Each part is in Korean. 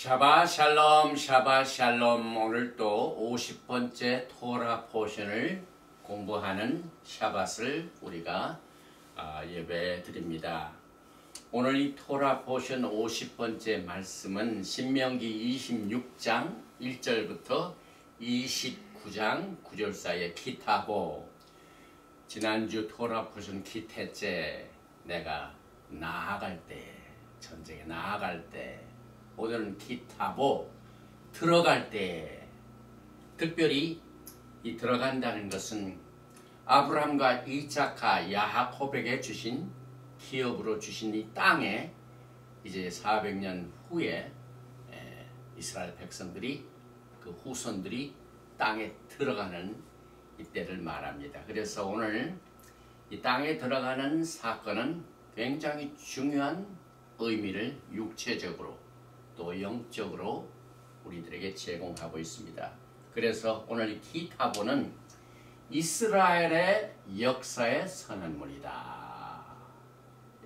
샤바샬롬 샤바샬롬. 오늘도 50번째 토라 포션을 공부하는 샤밧을 우리가 예배 드립니다. 오늘 이 토라 포션 50번째 말씀은 신명기 26장 1절부터 29장 9절 사이의 기타보. 지난주 토라 포션 기태째 내가 나아갈 때, 전쟁에 나아갈 때, 오늘은 기타보, 들어갈 때. 특별히 이 들어간다는 것은 아브라함과 이삭과 야곱에게 주신 기업으로 주신 이 땅에 이제 400년 후에 이스라엘 백성들이, 그 후손들이 땅에 들어가는 이때를 말합니다. 그래서 오늘 이 땅에 들어가는 사건은 굉장히 중요한 의미를 육체적으로 또 영적으로 우리들에게 제공하고 있습니다. 그래서 오늘 이 기타보는 이스라엘의 역사의 선언문이다.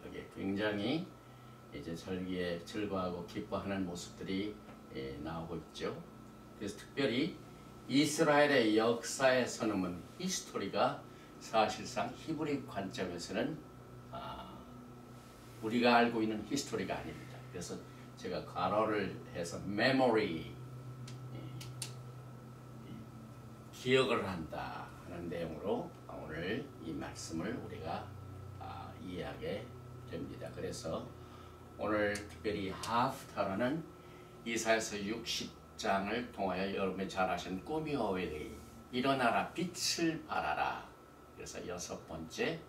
여기 굉장히 이제 절기에 즐거워하고 기뻐하는 모습들이 나오고 있죠. 그래서 특별히 이스라엘의 역사의 선언문, 히스토리가 사실상 히브리 관점에서는 우리가 알고 있는 히스토리가 아닙니다. 그래서 제가 괄호를 해서 메모리, 기억을 한다 하는 내용으로 오늘 이 말씀을 우리가 이해하게 됩니다. 그래서 오늘 특별히 하프타라는 이사야서 60장을 통하여 여러분이 잘 아시는 꾸미오웨이, 일어나라 빛을 발하라. 그래서 6번째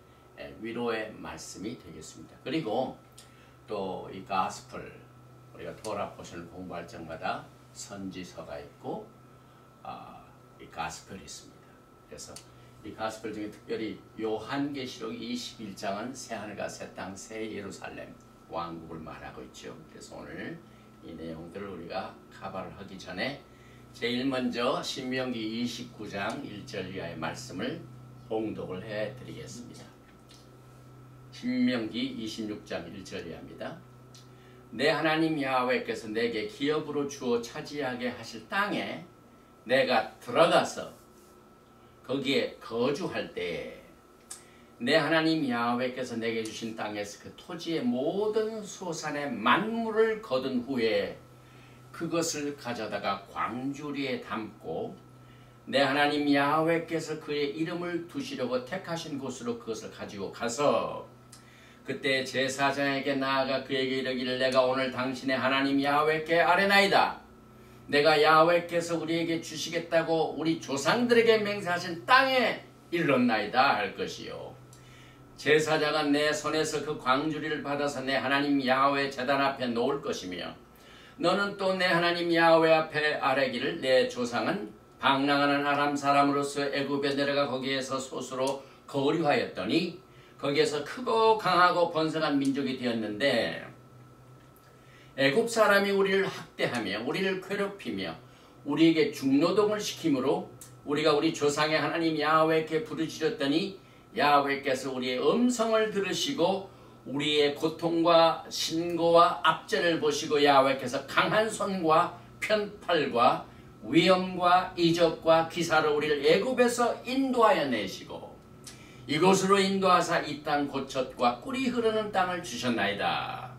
위로의 말씀이 되겠습니다. 그리고 또 이 가스펠, 우리가 토라 포션을 공부할 적마다 선지서가 있고 이 가스펠이 있습니다. 그래서 이 가스펠 중에 특별히 요한계시록 21장은 새하늘과 새 땅, 새 예루살렘 왕국을 말하고 있죠. 그래서 오늘 이 내용들을 우리가 카바를 하기 전에 제일 먼저 신명기 29장 1절 이하의 말씀을 봉독을 해드리겠습니다. 신명기 26장 1절 이하입니다. 내 하나님 야훼께서 내게 기업으로 주어 차지하게 하실 땅에 내가 들어가서 거기에 거주할 때에 내 하나님 야훼께서 내게 주신 땅에서 그 토지의 모든 소산의 만물을 거둔 후에 그것을 가져다가 광주리에 담고 내 하나님 야훼께서 그의 이름을 두시려고 택하신 곳으로 그것을 가지고 가서 그때 제사장에게 나아가 그에게 이르기를 내가 오늘 당신의 하나님 야훼께 아뢰나이다. 내가 야훼께서 우리에게 주시겠다고 우리 조상들에게 맹세하신 땅에 이르렀나이다 할 것이요. 제사장은 내 손에서 그 광주리를 받아서 내 하나님 야훼 제단 앞에 놓을 것이며 너는 또 내 하나님 야훼 앞에 아뢰기를 내 조상은 방랑하는 아람 사람으로서 애굽에 내려가 거기에서 소수로 거류하였더니 거기에서 크고 강하고 번성한 민족이 되었는데 애굽 사람이 우리를 학대하며 우리를 괴롭히며 우리에게 중노동을 시키므로 우리가 우리 조상의 하나님 야훼께 부르짖었더니 야훼께서 우리의 음성을 들으시고 우리의 고통과 신고와 압제를 보시고 야훼께서 강한 손과 편팔과 위엄과 이적과 기사로 우리를 애굽에서 인도하여 내시고 이곳으로 인도하사 이 땅 고척과 꿀이 흐르는 땅을 주셨나이다.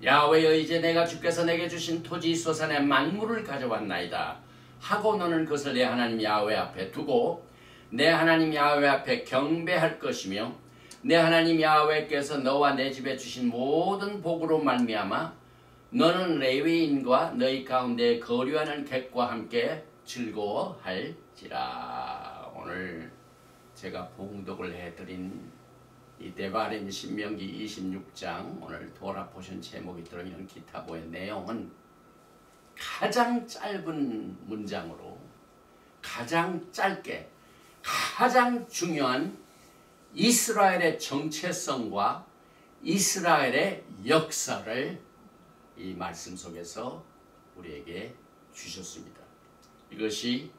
야훼여 이제 내가 주께서 내게 주신 토지 소산의 만물을 가져왔나이다 하고 너는 그것을 내 하나님 야훼 앞에 두고 내 하나님 야훼 앞에 경배할 것이며 내 하나님 야훼께서 너와 내 집에 주신 모든 복으로 말미암아 너는 레위인과 너희 가운데 거류하는 객과 함께 즐거워할지라. 오늘 제가 봉독을 해드린 이 데바림 신명기 26장 오늘 토라 포션 제목이 들어있는 기타보의 내용은 가장 짧은 문장으로 가장 짧게 가장 중요한 이스라엘의 정체성과 이스라엘의 역사를 이 말씀 속에서 우리에게 주셨습니다. 이것이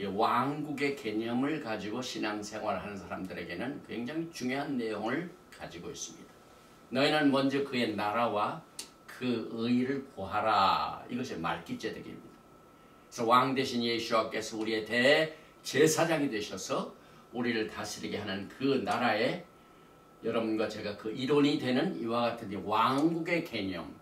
왕국의 개념을 가지고 신앙생활을 하는 사람들에게는 굉장히 중요한 내용을 가지고 있습니다. 너희는 먼저 그의 나라와 그 그 의의를 구하라. 이것이 말기제덱입니다. 그래서 왕 대신 예수와께서 우리의 대제사장이 되셔서 우리를 다스리게 하는 그 나라에 여러분과 제가 그 이론이 되는 이와 같은 왕국의 개념,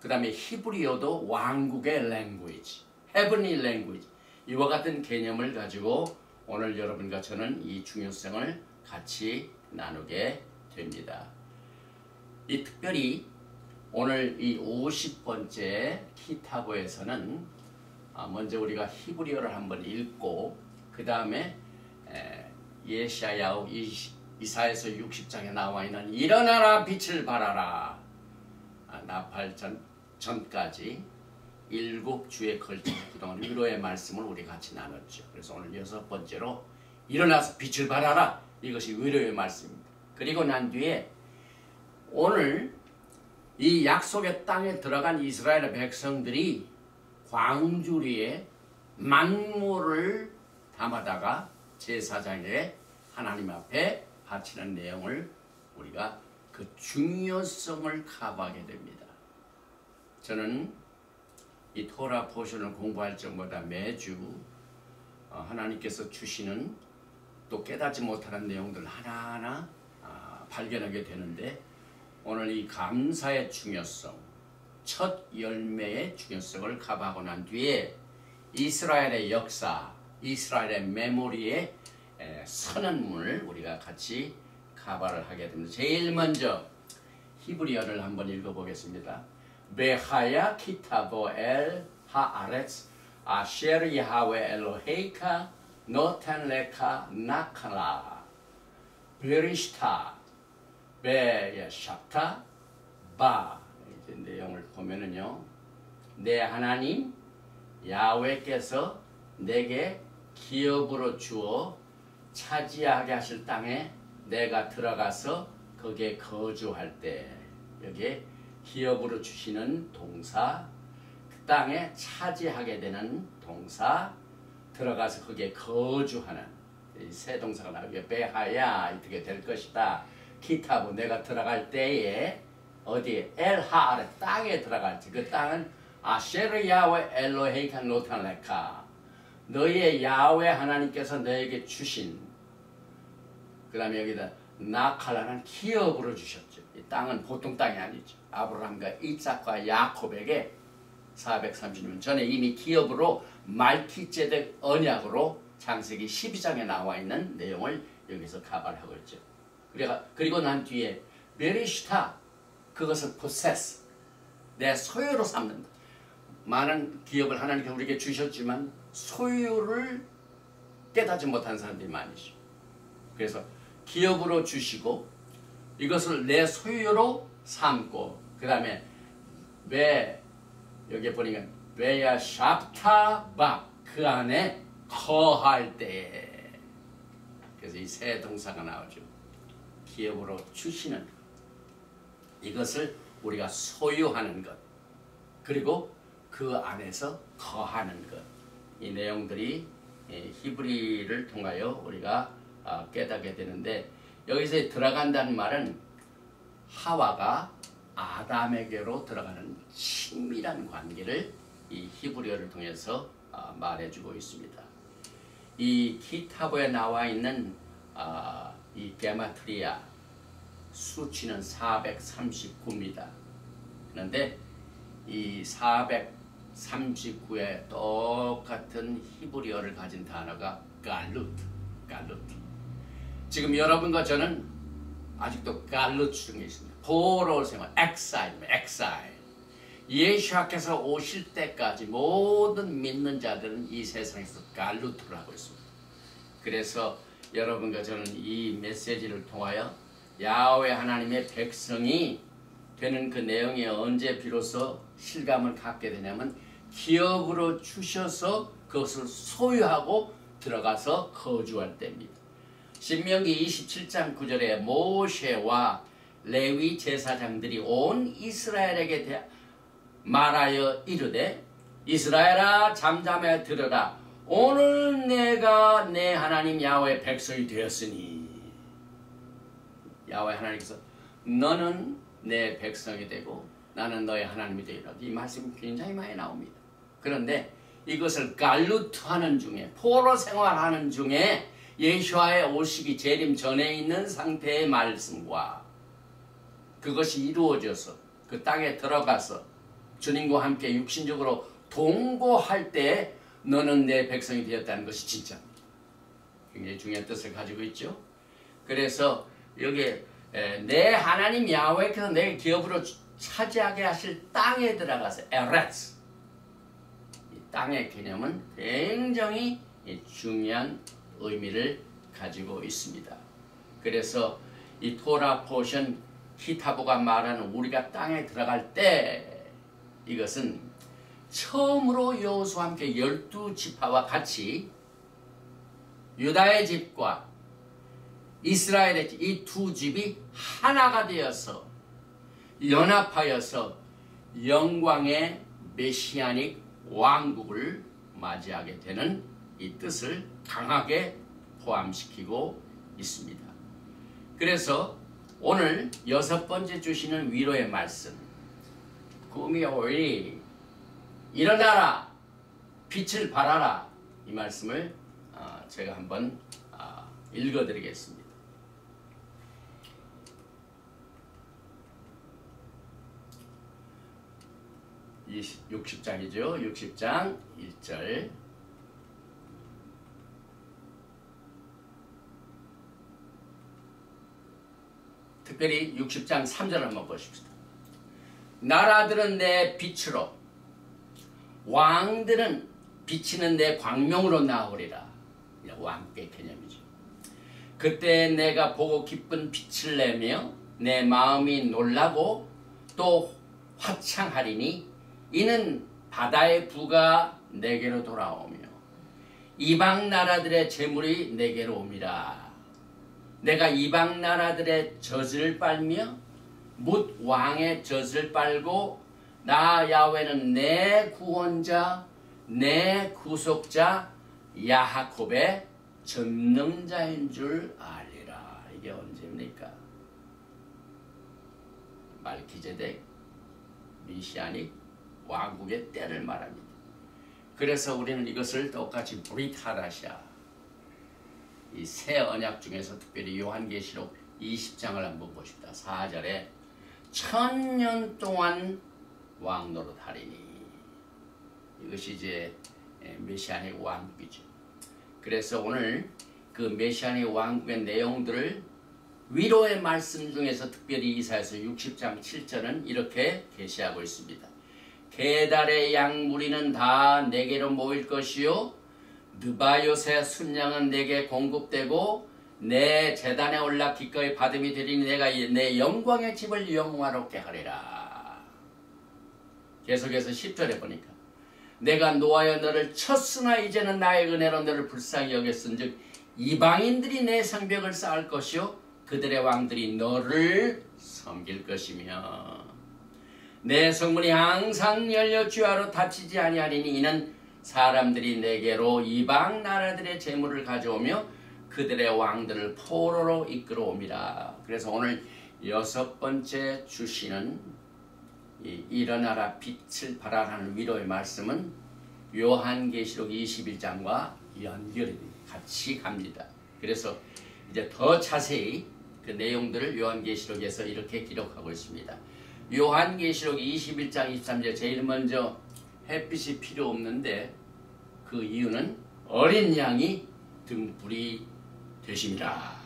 그 다음에 히브리어도 왕국의 랭귀지, 헤븐리 랭귀지, 이와 같은 개념을 가지고 오늘 여러분과 저는 이 중요성을 같이 나누게 됩니다. 이 특별히 오늘 이 50번째 키타보에서는 먼저 우리가 히브리어를 한번 읽고 그 다음에 예샤야후 이사야서 60장에 나와 있는 일어나라 빛을 발하라 나팔 전까지 7주에 걸쳐서 그동안 위로의 말씀을 우리 같이 나눴죠. 그래서 오늘 6번째로 일어나서 빛을 발하라, 이것이 위로의 말씀입니다. 그리고 난 뒤에 오늘 이 약속의 땅에 들어간 이스라엘의 백성들이 광주리에 만물을 담아다가 제사장에 하나님 앞에 바치는 내용을 우리가 그 중요성을 커버하게 됩니다. 저는 이 토라 포션을 공부할 적마다 매주 하나님께서 주시는 또 깨닫지 못하는 내용들을 하나하나 발견하게 되는데, 오늘 이 감사의 중요성, 첫 열매의 중요성을 커버하고 난 뒤에 이스라엘의 역사, 이스라엘의 메모리에 선언문을 우리가 같이 커버를 하게 됩니다. 제일 먼저 히브리어를 한번 읽어보겠습니다. 베하야 키타보 엘 하아렛 아셰르 야하웨 엘로헤이카 노탄 레카 나칼라 베리시타 베야샤타 바. 이제 내용을 보면은요, 내 하나님 야훼께서 내게 기업으로 주어 차지하게 하실 땅에 내가 들어가서 거기에 거주할 때, 여기에 기업으로 주시는 동사, 그 땅에 차지하게 되는 동사, 들어가서 거기에 거주하는 이 세 동사가 나오게 베하야 이렇게 될 것이다. 키타브 내가 들어갈 때에 어디에 엘하아레 땅에 들어갈지, 그 땅은 아셰르 야훼 엘로헤이카 노탄레카, 너희의 야훼 하나님께서 너에게 주신, 그 다음에 여기다 나칼라는 기업으로 주셨죠. 이 땅은 보통 땅이 아니죠. 아브라함과 이삭과 야곱에게 430년 전에 이미 기업으로 말키제덱 언약으로 창세기 12장에 나와 있는 내용을 여기서 가발하고 있죠. 그리고 난 뒤에 베리시타, 그것을 possess, 내 소유로 삼는다. 많은 기업을 하나님께서 우리에게 주셨지만 소유를 깨닫지 못한 사람들이 많으시죠. 그래서 기업으로 주시고 이것을 내 소유로 삼고, 그 다음에 여기 보니까 베야 샵타 박, 그 안에 거할 때, 그래서 이 세 동사가 나오죠. 기업으로 주시는, 이것을 우리가 소유하는 것, 그리고 그 안에서 거하는 것, 이 내용들이 히브리를 통하여 우리가 깨닫게 되는데, 여기서 들어간다는 말은 하와가 아담에게로 들어가는 친밀한 관계를 이 히브리어를 통해서 말해주고 있습니다. 이 키타보에 나와 있는 이 게마트리아 수치는 439입니다. 그런데 이 439의 똑같은 히브리어를 가진 단어가 갈루트. 지금 여러분과 저는 아직도 갈루트 중에 있습니다. 포로울 생활, 엑사일. 예수께서 오실 때까지 모든 믿는 자들은 이 세상에서 갈루트를 하고 있습니다. 그래서 여러분과 저는 이 메시지를 통하여 야훼 하나님의 백성이 되는 그 내용이 언제 비로소 실감을 갖게 되냐면, 기업으로 주셔서 그것을 소유하고 들어가서 거주할 때입니다. 신명기 27장 9절에 모세와 레위 제사장들이 온 이스라엘에게 말하여 이르되, 이스라엘아 잠잠해 들으라. 오늘 내가 내 하나님 야훼의 백성이 되었으니, 야훼 하나님께서 너는 내 백성이 되고 나는 너의 하나님이 되리라. 이 말씀이 굉장히 많이 나옵니다. 그런데 이것을 갈루트하는 중에, 포로 생활하는 중에 예수와의 오시기 재림 전에 있는 상태의 말씀과 그것이 이루어져서 그 땅에 들어가서 주님과 함께 육신적으로 동거할 때 너는 내 백성이 되었다는 것이 진짜 굉장히 중요한 뜻을 가지고 있죠. 그래서 여기에 내 하나님 야훼께서 내 기업으로 차지하게 하실 땅에 들어가서 에레츠, 이 땅의 개념은 굉장히 중요한 의미를 가지고 있습니다. 그래서 이 토라 포션 히타보가 말하는 우리가 땅에 들어갈 때 이것은 처음으로 여호수아와 함께 12지파와 같이 유다의 집과 이스라엘의 집, 이 두 집이 하나가 되어서 연합하여서 영광의 메시아닉 왕국을 맞이하게 되는 이 뜻을 강하게 포함시키고 있습니다. 그래서 오늘 6번째 주시는 위로의 말씀, 꿈이 오리 일어나라 빛을 발하라, 이 말씀을 제가 한번 읽어드리겠습니다. 60장이죠. 60장 1절. 특별히 60장 3절 한번 보십시다. 나라들은 내 빛으로, 왕들은 비치는 내 광명으로 나오리라. 왕의 개념이죠. 그때 내가 보고 기쁜 빛을 내며 내 마음이 놀라고 또 화창하리니 이는 바다의 부가 내게로 돌아오며 이방 나라들의 재물이 내게로 옴이라. 내가 이방 나라들의 젖을 빨며 뭇 왕의 젖을 빨고 나 야훼는 내 구원자 내 구속자 야하콥의 전능자인 줄 알리라. 이게 언제입니까? 말기제덱 메시아닉 왕국의 때를 말합니다. 그래서 우리는 이것을 똑같이 브리타라샤, 이 새 언약 중에서 특별히 요한계시록 20장을 한번 보십시다. 4절에 1000년 동안 왕노릇 하리니, 이것이 이제 메시아닉 왕국이죠. 그래서 오늘 그 메시아닉 왕국의 내용들을 위로의 말씀 중에서 특별히 이사야서 60장 7절은 이렇게 계시하고 있습니다. 게달의 양 무리는 다 내게로 모일 것이요 느바요새 순양은 내게 공급되고 내 제단에 올라 기꺼이 받음이 되리니 내가 내 영광의 집을 영화롭게 하리라. 계속해서 10절에 보니까 내가 노하여 너를 쳤으나 이제는 나의 은혜로 너를 불쌍히 여겼은즉 이방인들이 내 성벽을 쌓을 것이요 그들의 왕들이 너를 섬길 것이며 내 성문이 항상 열려 주야로 닫히지 아니하리니 이는 사람들이 내게로 이방 나라들의 재물을 가져오며 그들의 왕들을 포로로 이끌어옵니다. 그래서 오늘 6번째 주시는 일어나라 빛을 발하라는 위로의 말씀은 요한계시록 21장과 연결이 같이 갑니다. 그래서 이제 더 자세히 그 내용들을 요한계시록에서 이렇게 기록하고 있습니다. 요한계시록 21장 23절 제일 먼저 햇빛이 필요 없는데 그 이유는 어린 양이 등불이 되심이라.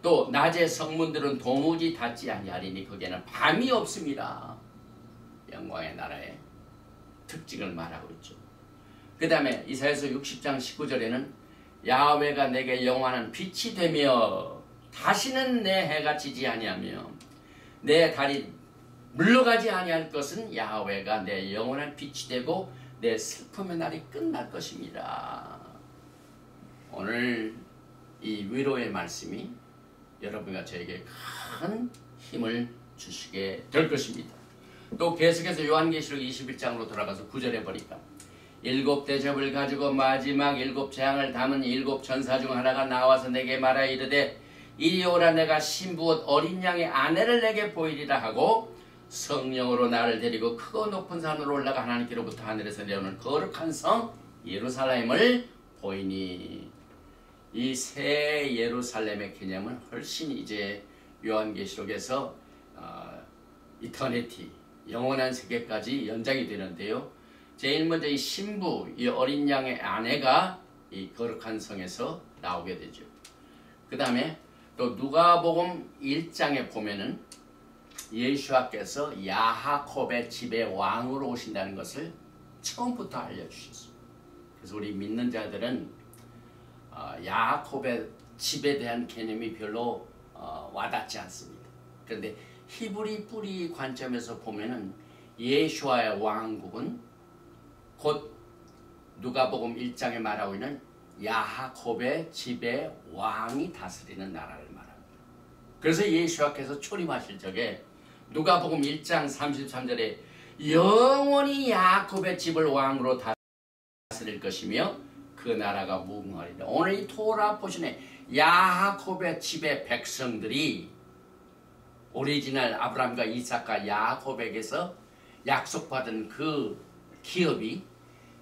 또 낮에 성문들은 도무지 닫지 아니하리니 거기에는 밤이 없습니다. 영광의 나라의 특징을 말하고 있죠. 그 다음에 이사야서 60장 19절에는 야훼가 내게 영원한 빛이 되며 다시는 내 해가 지지 아니하며 내 달이 물러가지 아니할 것은 야훼가 내 영원한 빛이 되고 내 슬픔의 날이 끝날 것입니다. 오늘 이 위로의 말씀이 여러분과 저에게 큰 힘을 주시게 될 것입니다. 또 계속해서 요한계시록 21장으로 돌아가서 9절에 보니까 7 대접을 가지고 마지막 7 재앙을 담은 7 전사 중 하나가 나와서 내게 말하 이르되 이리 오라. 내가 신부옷 어린 양의 아내를 내게 보이리라 하고 성령으로 나를 데리고 크고 높은 산으로 올라가 하나님께로부터 하늘에서 내려오는 거룩한 성 예루살렘을 보이니. 이 새 예루살렘의 개념은 훨씬 이제 요한계시록에서 이터니티 영원한 세계까지 연장이 되는데요. 제일 먼저 이 신부, 이 어린 양의 아내가 이 거룩한 성에서 나오게 되죠. 그 다음에 또 누가복음 1장에 보면은 예수와께서 야하콥의 집의 왕으로 오신다는 것을 처음부터 알려주셨습니다. 그래서 우리 믿는 자들은 야하콥의 집에 대한 개념이 별로 와닿지 않습니다. 그런데 히브리 뿌리 관점에서 보면은 예수와의 왕국은 곧 누가복음 1장에 말하고 있는 야하콥의 집의 왕이 다스리는 나라를 말합니다. 그래서 예수와께서 초림하실 적에 누가복음 1장 33절에 영원히 야하콥의 집을 왕으로 다스릴 것이며 그 나라가 무궁하리라. 오늘 이 토라 포션에 야하콥의 집의 백성들이 오리지널 아브라함과 이삭과 야하콥에게서 약속받은 그 기업이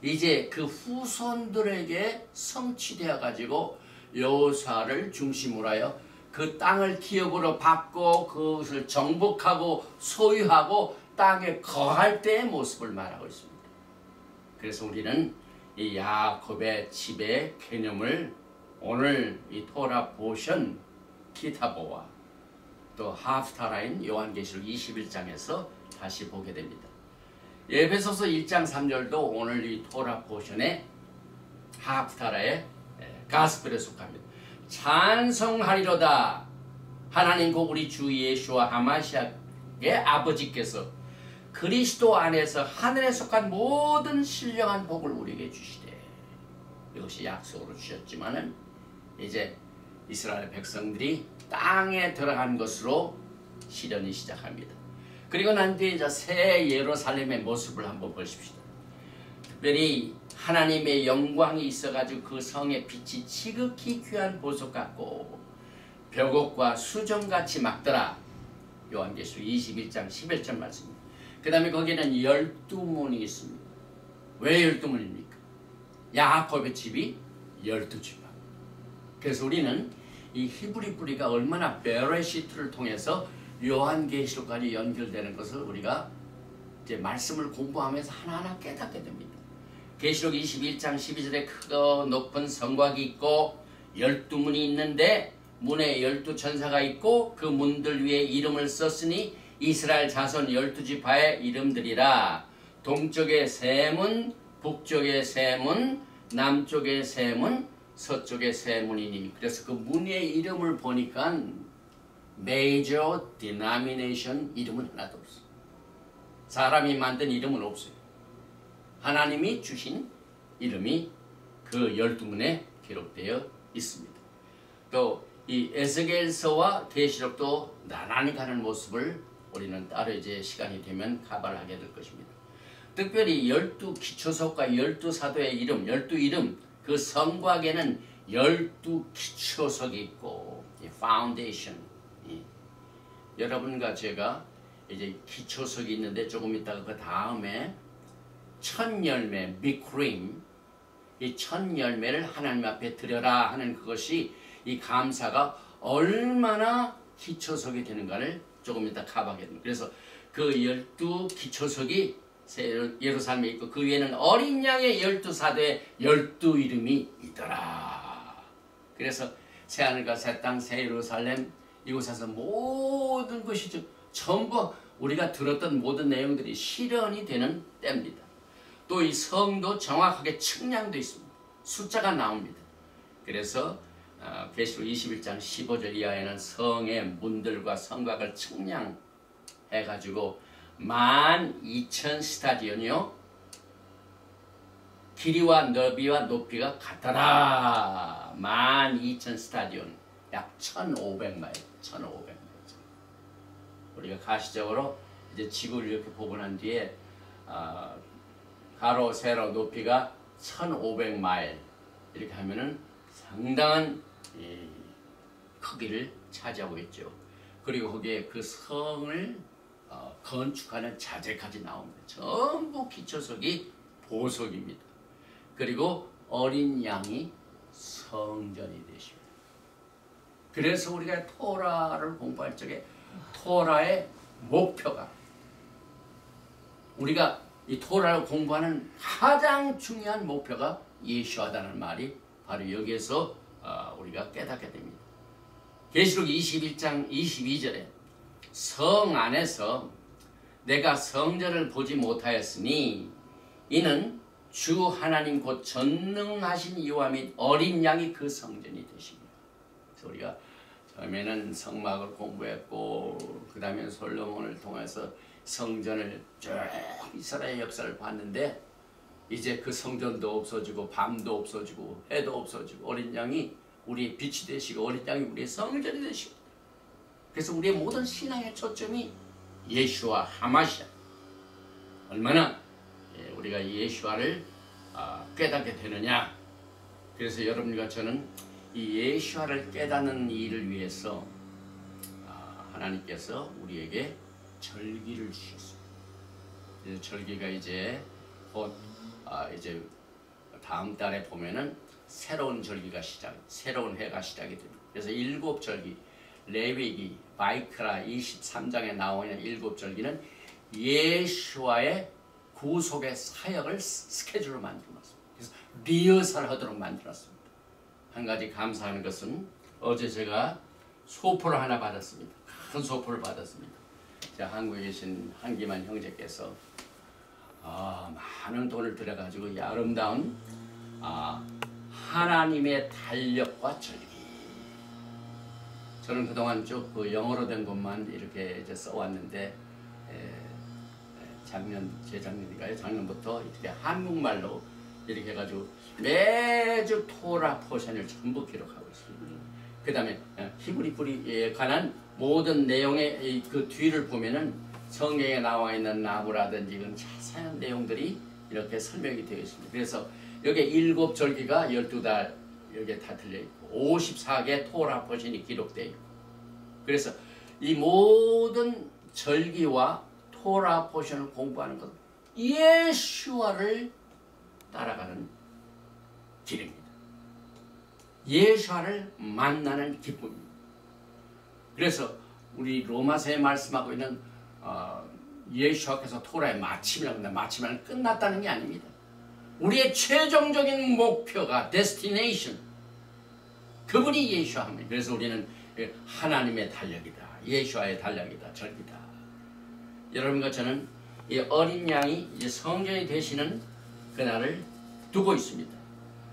이제 그 후손들에게 성취되어 가지고 여호수아를 중심으로 하여 그 땅을 기업으로 받고 그것을 정복하고 소유하고 땅에 거할 때의 모습을 말하고 있습니다. 그래서 우리는 이 야곱의 집의 개념을 오늘 이 토라 포션 키타보와 또 하프타라인 요한계시록 21장에서 다시 보게 됩니다. 에베소서 1장 3절도 오늘 이 토라 포션의 하프타라의 가스펠에 속합니다. 찬송하리로다. 하나님 곧 우리 주 예수와 하마시아의 아버지께서 그리스도 안에서 하늘에 속한 모든 신령한 복을 우리에게 주시되. 이것이 약속으로 주셨지만은 이제 이스라엘 백성들이 땅에 들어간 것으로 시련이 시작합니다. 그리고 난 뒤에 이제 새 예루살렘의 모습을 한번 보십시다. 특별히 하나님의 영광이 있어가지고 그 성의 빛이 지극히 귀한 보석 같고 벽옥과 수정같이 막더라. 요한계시록 21장 11절 말씀입니다. 그 다음에 거기에는 12문이 있습니다. 왜 12문입니까? 야하콥의 집이 12지파. 그래서 우리는 이 히브리 뿌리가 얼마나 베레시트를 통해서 요한계시록까지 연결되는 것을 우리가 이제 말씀을 공부하면서 하나하나 깨닫게 됩니다. 계시록 21장 12절에 크고 높은 성곽이 있고 12문이 있는데 문에 12천사가 있고 그 문들 위에 이름을 썼으니 이스라엘 자손 12지파의 이름들이라. 동쪽에 세 문, 북쪽에 세 문, 남쪽에 세 문, 서쪽에 세 문이니. 그래서 그 문의 이름을 보니까 Major Denomination 이름은 하나도 없어요. 사람이 만든 이름은 없어요. 하나님이 주신 이름이 그 12문에 기록되어 있습니다. 또 이 에스겔서와 계시록도 나란히 가는 모습을 우리는 따로 이제 시간이 되면 가발하게 될 것입니다. 특별히 12기초석과 12사도의 이름, 12이름, 그 성곽에는 12기초석이 있고 파운데이션. 여러분과 제가 이제 기초석이 있는데 조금 있다가 그 다음에 첫 열매, 비크림, 이 첫 열매를 하나님 앞에 드려라 하는 그것이 이 감사가 얼마나 기초석이 되는가를 조금 이따 가봐야 됩니다. 그래서 그 12기초석이 예루살렘에 있고 그 위에는 어린 양의 12사도의 12이름이 있더라. 그래서 새하늘과 새 땅, 새 예루살렘 이곳에서 모든 것이 전부 우리가 들었던 모든 내용들이 실현이 되는 때입니다. 또 이 성도 정확하게 측량도 있습니다. 숫자가 나옵니다. 그래서 계시록 21장 15절 이하에는 성의 문들과 성곽을 측량해가지고 12,000 스타디온이요 길이와 너비와 높이가 같더라. 12,000 스타디온 약 1,500마일 1,500마일. 우리가 가시적으로 이제 지구를 이렇게 보고 난 뒤에 가로 세로 높이가 1,500마일 이렇게 하면은 상당한 크기를 차지하고 있죠. 그리고 거기에 그 성을 건축하는 자재까지 나옵니다. 전부 기초석이 보석입니다. 그리고 어린 양이 성전이 되십니다. 그래서 우리가 토라를 공부할 적에 토라의 목표가, 우리가 이 토라를 공부하는 가장 중요한 목표가 예수하다는 말이 바로 여기에서 우리가 깨닫게 됩니다. 계시록 21장 22절에 성 안에서 내가 성전을 보지 못하였으니 이는 주 하나님 곧 전능하신 이와 및 어린 양이 그 성전이 되십니다. 그래서 우리가 처음에는 성막을 공부했고 그 다음에 솔로몬을 통해서 성전을 쭉 이스라엘 역사를 봤는데 이제 그 성전도 없어지고 밤도 없어지고 해도 없어지고 어린 양이 우리의 빛이 되시고 어린 양이 우리의 성전이 되시고, 그래서 우리의 모든 신앙의 초점이 예수와 하마시아, 얼마나 우리가 예수와를 깨닫게 되느냐. 그래서 여러분과 저는 이 예수와를 깨닫는 일을 위해서 하나님께서 우리에게 절기를 주셨습니다. 그래서 절기가 이제 곧 이제 다음 달에 보면은 새로운 절기가 새로운 해가 시작이 됩니다. 그래서 7절기, 레위기, 바이크라 23장에 나오는 7절기는 예수와의 구속의 사역을 스케줄로 만들어놨습니다. 그래서 리허설 하도록 만들었습니다. 한 가지 감사하는 것은 어제 제가 소포를 하나 받았습니다. 큰 소포를 받았습니다. 한국에 계신 한기만 형제께서 많은 돈을 들여가지고 이 아름다운 하나님의 달력과 절기. 저는 그동안 쭉 그 영어로 된 것만 이렇게 이제 써왔는데 재작년인가요? 작년부터 이렇게 한국말로 이렇게 해가지고 매주 토라 포션을 전부 기록하고 있습니다. 그 다음에 히브리 뿌리에 관한 모든 내용의 그 뒤를 보면은 성경에 나와 있는 나무라든지 이런 자세한 내용들이 이렇게 설명이 되어 있습니다. 그래서 여기 7절기가 12달 여기에 다 들려있고 54개 토라 포션이 기록되어 있고, 그래서 이 모든 절기와 토라 포션을 공부하는 것은 예수와를 따라가는 길입니다. 예수와를 만나는 기쁨입니다. 그래서 우리 로마서에 말씀하고 있는 예수와께서 토라의 마침이라고 합니다. 마침은 끝났다는 게 아닙니다. 우리의 최종적인 목표가 destination, 그분이 예수와입니다. 그래서 우리는 하나님의 달력이다, 예수와의 달력이다, 절기다. 여러분과 저는 이 어린 양이 이제 성전이 되시는 그날을 두고 있습니다.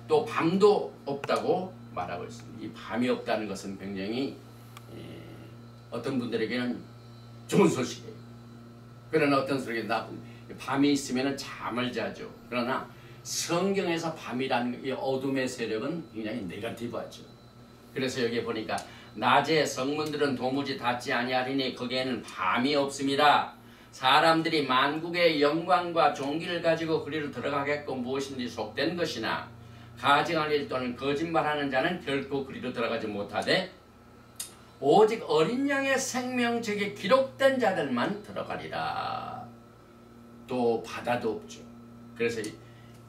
또 밤도 없다고 말하고 있습니다. 이 밤이 없다는 것은 굉장히 어떤 분들에게는 좋은 소식이에요. 그러나 어떤 분들에게 나쁜, 밤이 있으면 잠을 자죠. 그러나 성경에서 밤이라는 이 어둠의 세력은 굉장히 네거티브하죠. 그래서 여기 보니까 낮에 성문들은 도무지 닫지 아니하리니 거기에는 밤이 없습니다. 사람들이 만국의 영광과 종기를 가지고 그리로 들어가게끔 무엇인지 속된 것이나 가증한 일 또는 거짓말하는 자는 결코 그리로 들어가지 못하되 오직 어린 양의 생명책에 기록된 자들만 들어가리라. 또 바다도 없죠. 그래서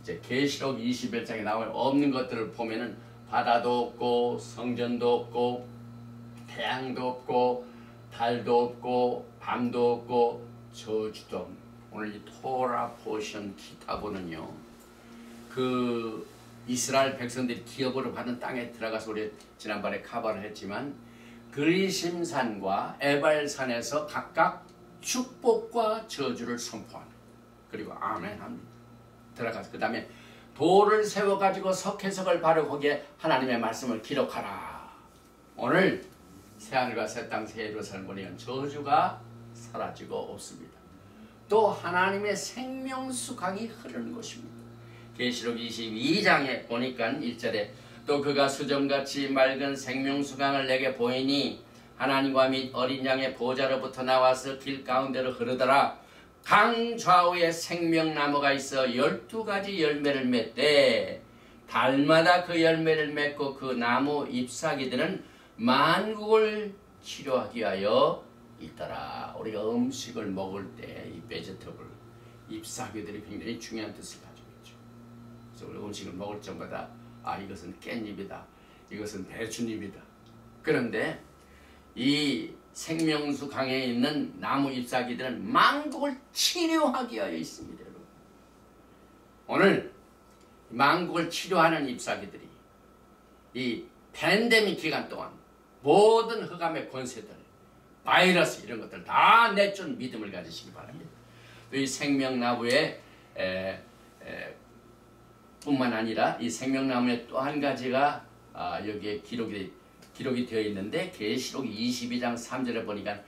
이제 계시록 21장에 나올 없는 것들을 보면은 바다도 없고 성전도 없고 태양도 없고 달도 없고 밤도 없고 저주도 없는, 오늘 이 토라 포션 기타보는요, 그 이스라엘 백성들이 기업으로 받은 땅에 들어가서 우리 지난번에 커버를 했지만 그리심산과 에발산에서 각각 축복과 저주를 선포하는, 그리고 아멘 합니다. 들어가서 그 다음에 돌을 세워가지고 석회석을 바르고 거기에 하나님의 말씀을 기록하라. 오늘 새하늘과 새 땅 새 예루살렘 보니까 저주가 사라지고 없습니다. 또 하나님의 생명수 강이 흐르는 것입니다. 계시록 22장에 보니까 1절에 또 그가 수정같이 맑은 생명수 강을 내게 보이니 하나님과 및 어린 양의 보좌로부터 나와서 길 가운데로 흐르더라. 강 좌우에 생명나무가 있어 12가지 열매를 맺되 달마다 그 열매를 맺고 그 나무 잎사귀들은 만국을 치료하기 위하여 있더라. 우리가 음식을 먹을 때 이 베지터블, 잎사귀들이 굉장히 중요한 뜻을 가지고 있죠. 그래서 우리 음식을 먹을 때마다 이것은 깻잎이다, 이것은 배추잎이다. 그런데 이 생명수 강에 있는 나무 잎사귀들은 만국을 치료하기 위하여 있습니다. 여러분. 오늘 만국을 치료하는 잎사귀들이 이 팬데믹 기간 동안 모든 흑암의 권세들, 바이러스 이런 것들 다 내쫓은 믿음을 가지시기 바랍니다. 또 이 생명나무에 뿐만 아니라 이 생명나무에 또 한 가지가 여기에 기록이 되어 있는데 계시록 22장 3절에 보니까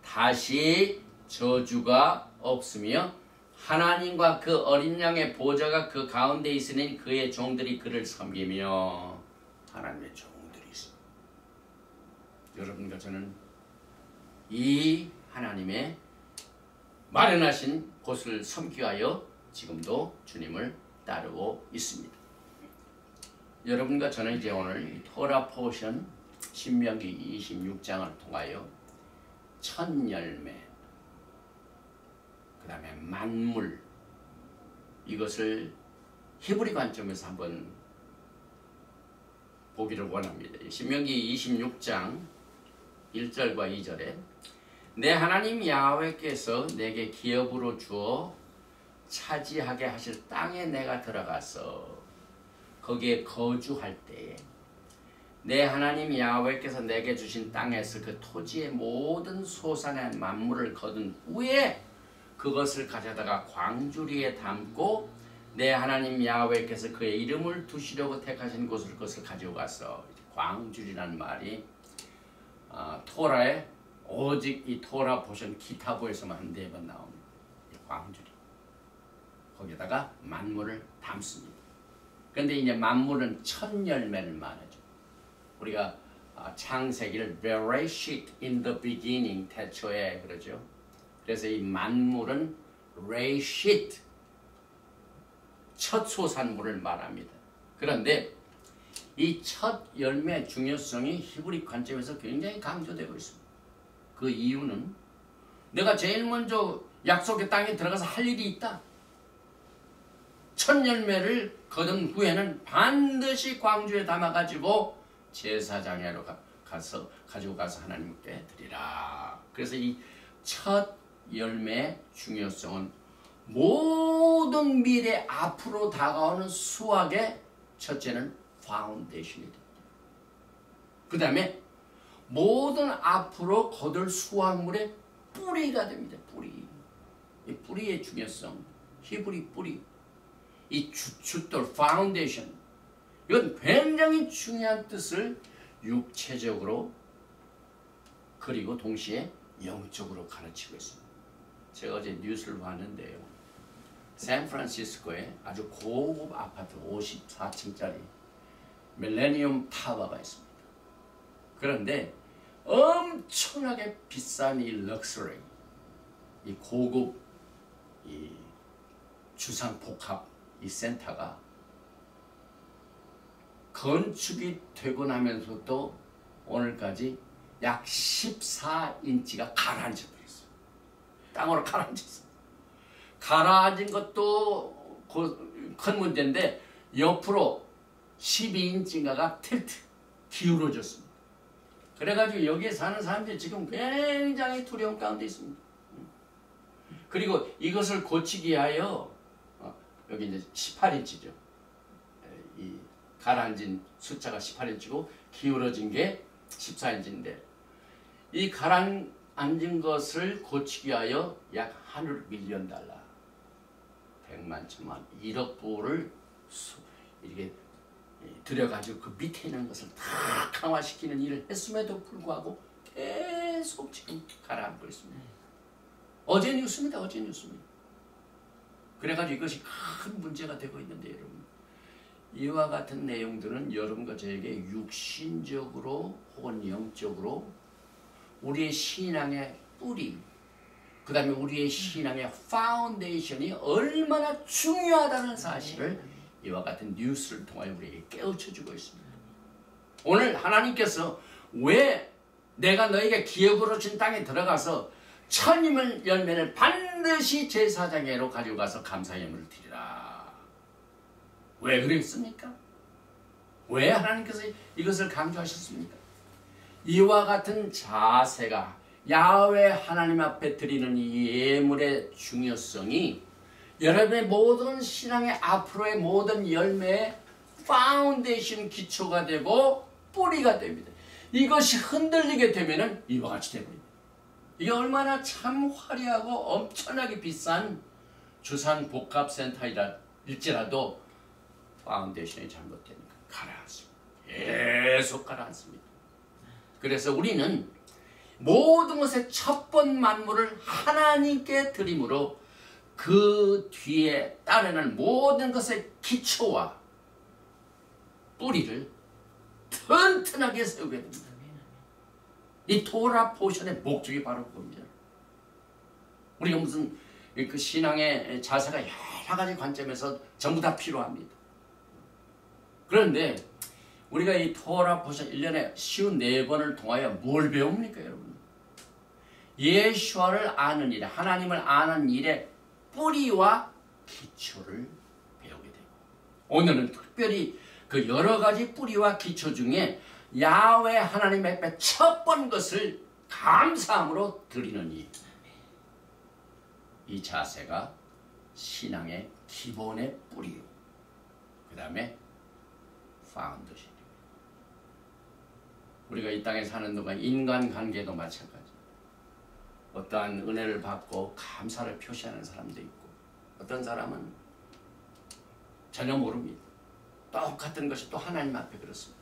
다시 저주가 없으며 하나님과 그 어린 양의 보좌가 그 가운데 있으니 그의 종들이 그를 섬기며 하나님의 종들이 있습니다. 여러분과 저는 이 하나님의 마련하신 곳을 섬기기 위하여 지금도 주님을 따르고 있습니다. 여러분과 저는 이제 오늘 토라 포션 신명기 26장을 통하여 첫 열매, 그 다음에 만물, 이것을 히브리 관점에서 한번 보기를 원합니다. 신명기 26장 1절과 2절에 내 하나님 야훼께서 내게 기업으로 주어 차지하게 하실 땅에 내가 들어가서 거기에 거주할 때에 내 하나님 야훼께서 내게 주신 땅에서 그 토지의 모든 소산의 만물을 거둔 후에 그것을 가져다가 광주리에 담고 내 하나님 야훼께서 그의 이름을 두시려고 택하신 곳을 그것을 가지고 가서 광주리라는 말이 토라에 오직 이 토라 포션 기타부에서만 한 4번 나옵니다. 광주리. 거기다가 만물을 담습니다. 그런데 이제 만물은 첫 열매를 말하죠. 우리가 창세기를 Bereshit in the beginning, 태초에 그러죠. 그래서 이 만물은 Reshit, 첫 소산물을 말합니다. 그런데 이 첫 열매의 중요성이 히브리 관점에서 굉장히 강조되고 있습니다. 그 이유는 내가 제일 먼저 약속의 땅에 들어가서 할 일이 있다. 첫 열매를 거둔 후에는 반드시 광주에 담아가지고 제사장에로 가지고 가서 하나님께 드리라. 그래서 이 첫 열매의 중요성은 모든 미래 앞으로 다가오는 수확의 첫째는 파운데이션이 됩니다. 그 다음에 모든 앞으로 거둘 수확물의 뿌리가 됩니다. 뿌리. 이 뿌리의 중요성, 히브리 뿌리, 이 주돌, 파운데이션, 이건 굉장히 중요한 뜻을 육체적으로 그리고 동시에 영적으로 가르치고 있습니다. 제가 어제 뉴스를 봤는데요. 샌프란시스코에 아주 고급 아파트 54층짜리 밀레니엄 타워가 있습니다. 그런데 엄청나게 비싼 이 럭셔리, 이 고급 이 주상 복합 이 센터가 건축이 되고 나면서도 오늘까지 약 14인치가 가라앉아 버렸어요. 땅으로 가라앉았어요. 가라앉은 것도 큰 문제인데 옆으로 12인치인가가 틸트 기울어졌습니다. 그래가지고 여기에 사는 사람들이 지금 굉장히 두려움 가운데 있습니다. 그리고 이것을 고치기 위하여 여기 이제 18인치죠. 이 가라앉은 숫자가 18인치고 기울어진 게 14인치인데 이 가라앉은 것을 고치기 위하여 약 $100 달러, 100만, 1000만, 1억 불을 이렇게 들여가지고 그 밑에 있는 것을 다 강화시키는 일을 했음에도 불구하고 계속 지금 가라앉고 있습니다. 어제 뉴스입니다. 어제 뉴스입니다. 그래가지고 이것이 큰 문제가 되고 있는데 여러분, 이와 같은 내용들은 여러분과 저에게 육신적으로 혹은 영적으로 우리의 신앙의 뿌리, 그 다음에 우리의 신앙의 파운데이션이 얼마나 중요하다는 사실을 이와 같은 뉴스를 통하여 우리에게 깨우쳐주고 있습니다. 오늘 하나님께서 왜 내가 너에게 기업으로 준 땅에 들어가서 첫 열매를 반드시 제사장에로 가지고 가서 감사 예물을 드리라. 왜 그랬습니까? 왜 하나님께서 이것을 강조하셨습니까? 이와 같은 자세가 야훼 하나님 앞에 드리는 이 예물의 중요성이 여러분의 모든 신앙의 앞으로의 모든 열매의 파운데이션 기초가 되고 뿌리가 됩니다. 이것이 흔들리게 되면은 이와 같이 되버립니다. 이게 얼마나 참 화려하고 엄청나게 비싼 주상복합센터일지라도 파운데이션이 잘못되니까 가라앉습니다. 계속 가라앉습니다. 그래서 우리는 모든 것의 첫번 만물을 하나님께 드림으로 그 뒤에 따르는 모든 것의 기초와 뿌리를 튼튼하게 세우게 됩니다. 이 토라 포션의 목적이 바로 그겁니다. 우리가 무슨 그 신앙의 자세가 여러 가지 관점에서 전부 다 필요합니다. 그런데 우리가 이 토라 포션 1년에 쉬운 4번을 통하여 뭘 배웁니까, 여러분? 예수와를 아는 일에, 하나님을 아는 일에 뿌리와 기초를 배우게 되고, 오늘은 특별히 그 여러 가지 뿌리와 기초 중에 야훼 하나님 앞에 첫 번 것을 감사함으로 드리는 이 자세가 신앙의 기본의 뿌리요. 그 다음에 파운데이션입니다. 우리가 이 땅에 사는 동안 인간관계도 마찬가지. 어떠한 은혜를 받고 감사를 표시하는 사람도 있고, 어떤 사람은 전혀 모릅니다. 똑같은 것이 또 하나님 앞에 그렇습니다.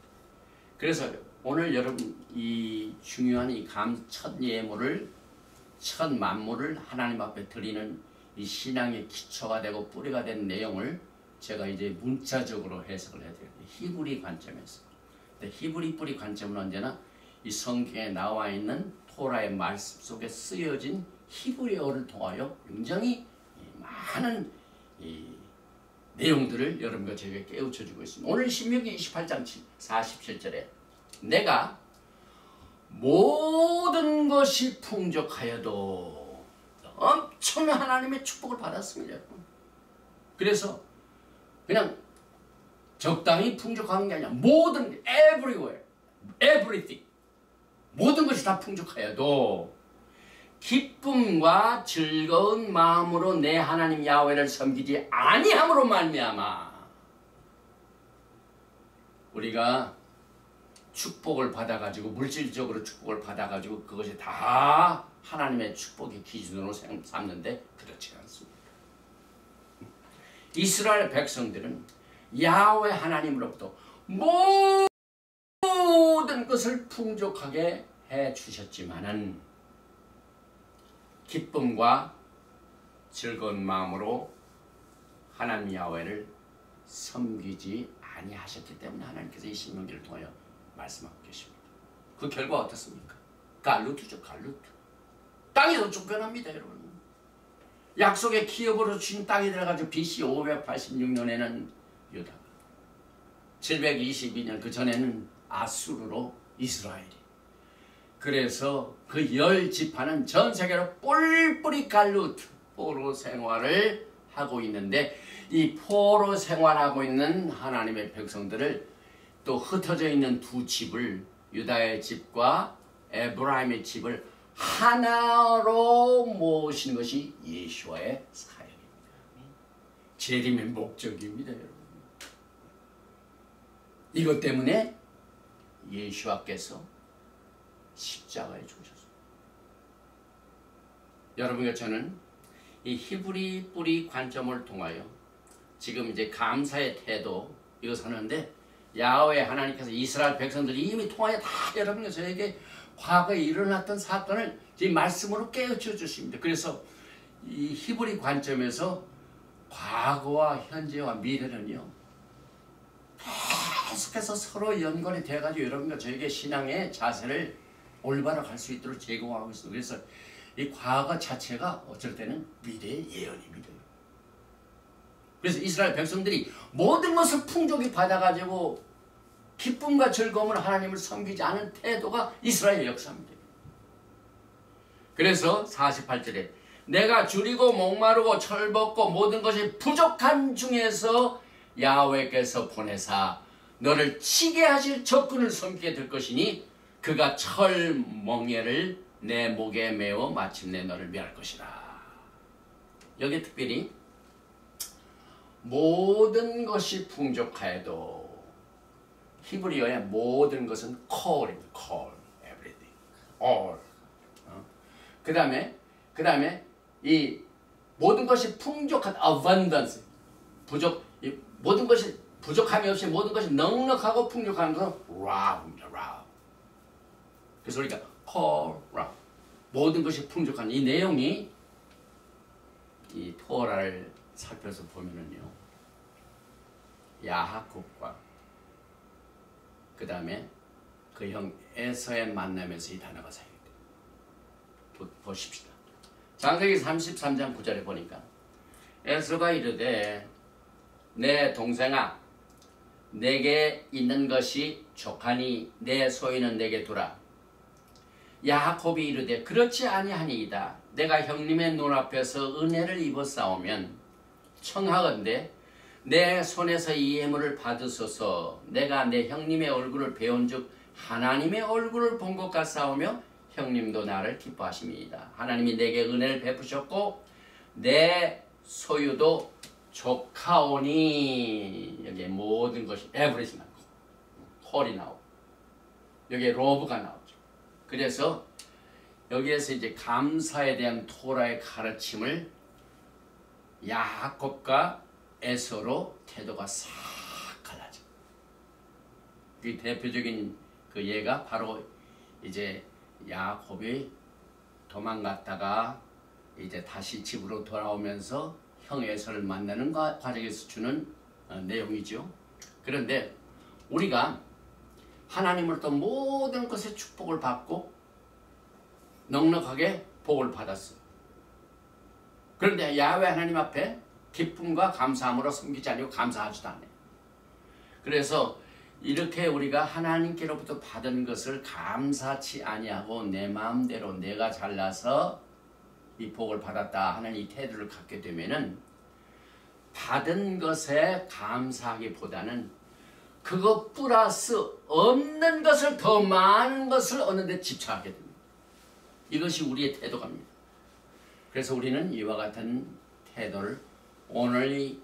그래서 오늘 여러분 이 중요한 이 첫 예물을, 첫 만물을 하나님 앞에 드리는 이 신앙의 기초가 되고 뿌리가 된 내용을 제가 이제 문자적으로 해석을 해드려요. 히브리 관점에서. 근데 히브리 뿌리 관점은 언제나 이 성경에 나와 있는 토라의 말씀 속에 쓰여진 히브리어를 통하여 굉장히 많은 내용들을 여러분과 저에게 깨우쳐주고 있습니다. 오늘 신명기 28장 47절에 내가 모든 것이 풍족하여도 엄청난 하나님의 축복을 받았습니다. 그래서 그냥 적당히 풍족한 게 아니라 모든, everywhere, everything, 모든 것이 다 풍족하여도 기쁨과 즐거운 마음으로 내 하나님 야훼를 섬기지 아니함으로 말미암아 우리가 축복을 받아가지고, 물질적으로 축복을 받아가지고 그것이 다 하나님의 축복의 기준으로 삼는데 그렇지 않습니다. 이스라엘 백성들은 야훼 하나님으로부터 모든 것을 풍족하게 해 주셨지만은 기쁨과 즐거운 마음으로 하나님 야훼를 섬기지 아니하셨기 때문에 하나님께서 이 신명기를 통하여 말씀하고 계십니다. 그 결과 어떻습니까? 갈루트죠, 갈루트. 땅에서 쫓겨납니다, 여러분. 약속의 기업으로 주신 땅에 들어가지고 BC 586년에는 유다가, 722년 그 전에는 아수르로 이스라엘이. 그래서 그 10지파는 전 세계로 뿔뿔이 갈루트, 포로 생활을 하고 있는데, 이 포로 생활하고 있는 하나님의 백성들을 또 흩어져 있는 두 집을, 유다의 집과 에브라임의 집을 하나로 모으신 것이 예수와의 사역입니다. 재림의 목적입니다, 여러분. 이것 때문에 예수와께서 십자가에 죽으셨습니다. 여러분과 저는 이 히브리 뿌리 관점을 통하여 지금 이제 감사의 태도 이것을 하는데, 야훼 하나님께서 이스라엘 백성들이 이미 통하여 다 여러분과 저에게 과거에 일어났던 사건을 지금 말씀으로 깨우쳐 주십니다. 그래서 이 히브리 관점에서 과거와 현재와 미래는요, 계속해서 서로 연관이 되어가지고 여러분과 저에게 신앙의 자세를 올바로 갈 수 있도록 제공하고 있습니다. 그래서 이 과거 자체가 어쩔 때는 미래의 예언입니다. 그래서 이스라엘 백성들이 모든 것을 풍족히 받아가지고 기쁨과 즐거움으로 하나님을 섬기지 않은 태도가 이스라엘 역사입니다. 그래서 48절에 내가 줄이고 목마르고 철벗고 모든 것이 부족한 중에서 야훼께서 보내사 너를 치게 하실 적군을 섬기게 될 것이니 그가 철멍에를 내 목에 메어 마침내 너를 멸할 것이라. 여기 특별히 모든 것이 풍족하여도 히브리어의 모든 것은 call입니다. call, everything, all. 그 다음에 이 모든 것이 풍족한 abundance, 모든 것이 부족함이 없이 모든 것이 넉넉하고 풍족한 것은 raw입니다. raw. 그래서 우리가 call, raw. 모든 것이 풍족한 이 내용이 이 토라를 살펴서 보면은요, 야하콥과 그 다음에 그 형 에서의 만남에서 이 단어가 사용돼요. 보십시다. 창세기 33장 9절에 보니까 에서가 이르되 내 동생아 내게 있는 것이 족하니 내 소유는 내게 두라. 야하콥이 이르되 그렇지 아니하니이다. 내가 형님의 눈앞에서 은혜를 입었사오면 청하건대 내 손에서 이 예물을 받으소서. 내가 내 형님의 얼굴을 배운즉 하나님의 얼굴을 본 것 같사오며 형님도 나를 기뻐하심이이다. 하나님이 내게 은혜를 베푸셨고 내 소유도 족하오니. 여기에 모든 것이 everything 콜이 나오고 여기에 로브가 나오죠. 그래서 여기에서 이제 감사에 대한 토라의 가르침을 야곱과 에서로 태도가 싹 갈라져. 그 대표적인 그 예가 바로 이제 야곱이 도망갔다가 이제 다시 집으로 돌아오면서 형 에서를 만나는 과정에서 주는 내용이죠. 그런데 우리가 하나님으로부터 모든 것의 축복을 받고 넉넉하게 복을 받았어요. 그런데 야훼 하나님 앞에 기쁨과 감사함으로 섬기지 아니고 감사하지도 않아요. 그래서 이렇게 우리가 하나님께로부터 받은 것을 감사치 아니하고 내 마음대로 내가 잘나서 이 복을 받았다 하는 이 태도를 갖게 되면은 받은 것에 감사하기보다는 그것 플러스 없는 것을 더 많은 것을 얻는 데 집착하게 됩니다. 이것이 우리의 태도갑니다. 그래서 우리는 이와 같은 태도를 오늘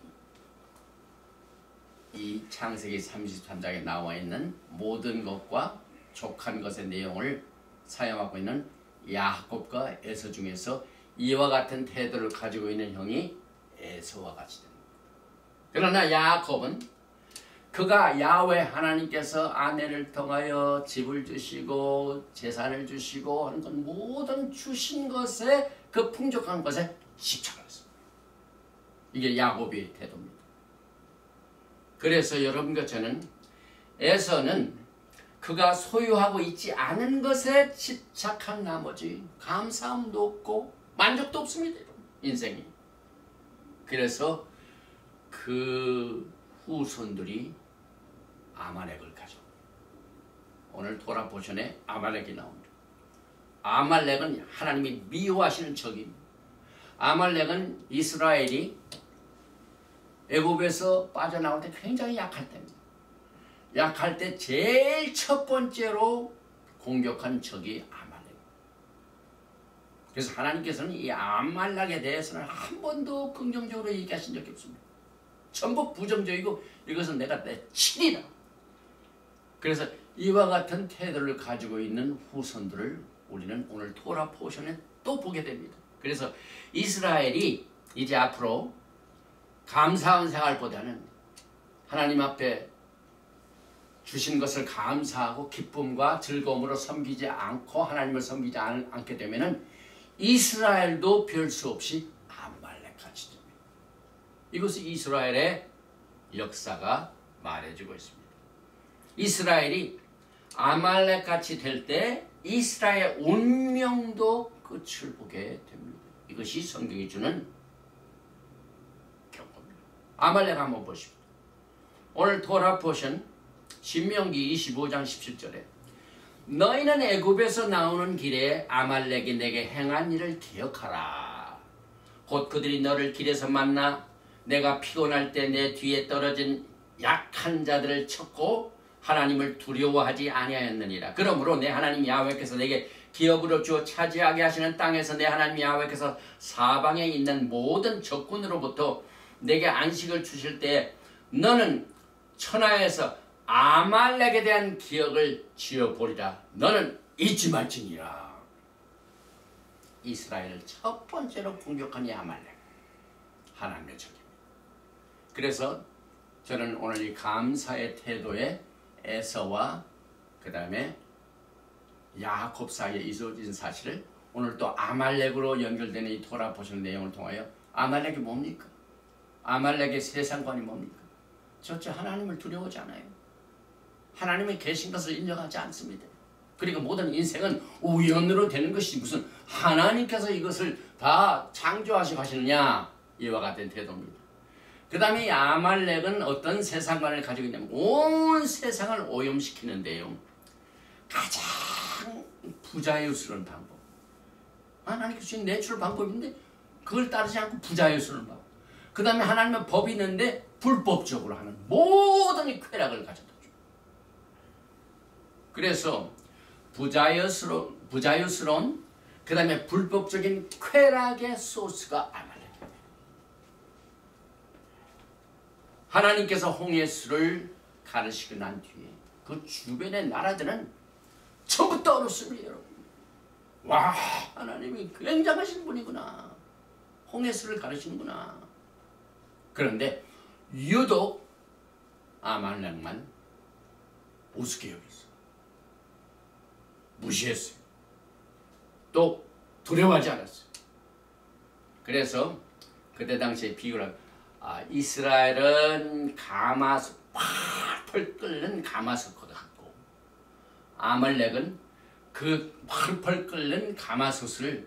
이 창세기 33장에 나와 있는 모든 것과 족한 것의 내용을 사용하고 있는 야곱과 에서 중에서 이와 같은 태도를 가지고 있는 형이 에서와 같이 됩니다. 그러나 야곱은 그가 야훼 하나님께서 아내를 통하여 집을 주시고 재산을 주시고 하는 건 모든 주신 것에 그 풍족한 것에 집착했습니다. 이게 야곱의 태도입니다. 그래서 여러분과 저는 에서는 그가 소유하고 있지 않은 것에 집착한 나머지 감사함도 없고 만족도 없습니다. 인생이. 그래서 그 후손들이 아말렉을 가져. 오늘 토라 포션에 아말렉이 나옵니다. 아말렉은 하나님이 미워하시는 적입니다. 아말렉은 이스라엘이 애굽에서 빠져나올 때 굉장히 약할 때입니다. 약할 때 제일 첫 번째로 공격한 적이 아말렉. 그래서 하나님께서는 이 아말렉에 대해서는 한 번도 긍정적으로 얘기하신 적이 없습니다. 전부 부정적이고 이것은 내가 내 친이다. 그래서 이와 같은 태도를 가지고 있는 후손들을 우리는 오늘 토라 포션에 또 보게 됩니다. 그래서 이스라엘이 이제 앞으로 감사한 생활보다는 하나님 앞에 주신 것을 감사하고 기쁨과 즐거움으로 섬기지 않고 하나님을 섬기지 않게 되면은 이스라엘도 별 수 없이 아말렉같이 됩니다. 이것이 이스라엘의 역사가 말해주고 있습니다. 이스라엘이 아말렉같이 될 때 이스라엘의 운명도 끝을 보게 됩니다. 이것이 성경이 주는 경고입니다. 아말렉 한번 보십시오. 오늘 토라 포션 신명기 25장 17절에 너희는 애굽에서 나오는 길에 아말렉이 내게 행한 일을 기억하라. 곧 그들이 너를 길에서 만나 내가 피곤할 때 내 뒤에 떨어진 약한 자들을 쳤고 하나님을 두려워하지 아니하였느니라. 그러므로 내 하나님 야훼께서 내게 기업으로 주어 차지하게 하시는 땅에서 내 하나님 야훼께서 사방에 있는 모든 적군으로부터 내게 안식을 주실 때 너는 천하에서 아말렉에 대한 기억을 지어보리라. 너는 잊지 말지니라. 이스라엘을 첫 번째로 공격한 이 아말렉, 하나님의 적입니다. 그래서 저는 오늘 이 감사의 태도에 에서와 그 다음에 야곱 사이에 이루어진 사실을 오늘 또 아말렉으로 연결되는 이 토라 보시는 내용을 통하여 아말렉이 뭡니까? 아말렉의 세상관이 뭡니까? 저저 하나님을 두려워하지 않아요. 하나님이 계신 것을 인정하지 않습니다. 그리고 모든 인생은 우연으로 되는 것이 무슨 하나님께서 이것을 다 창조하시고 하시느냐, 이와 같은 태도입니다. 그 다음에 이 아말렉은 어떤 세상관을 가지고 있냐면 온 세상을 오염시키는데요, 가장 부자유스러운 방법, 하나님께서 주신 내추럴 방법인데 그걸 따르지 않고 부자유스러운 방법, 그 다음에 하나님의 법이 있는데 불법적으로 하는 모든 이 쾌락을 가져다 줘. 그래서 부자유스러운 그 다음에 불법적인 쾌락의 소스가 아말렉입니다. 하나님께서 홍해수를 가르시고 난 뒤에 그 주변의 나라들은 전부 떠올랐습니다. 여러분, 와, 하나님이 굉장하신 분이구나, 홍해수를 가르치는구나. 그런데 유독 아말렉만 우습게 여겼어요. 무시했어요. 또 두려워하지 않았어요. 그래서 그때 당시에 비유를 이스라엘은 가마솥, 펄펄 끓는 가마솥과 같고 아말렉은 그 펄펄 끓는 가마솥을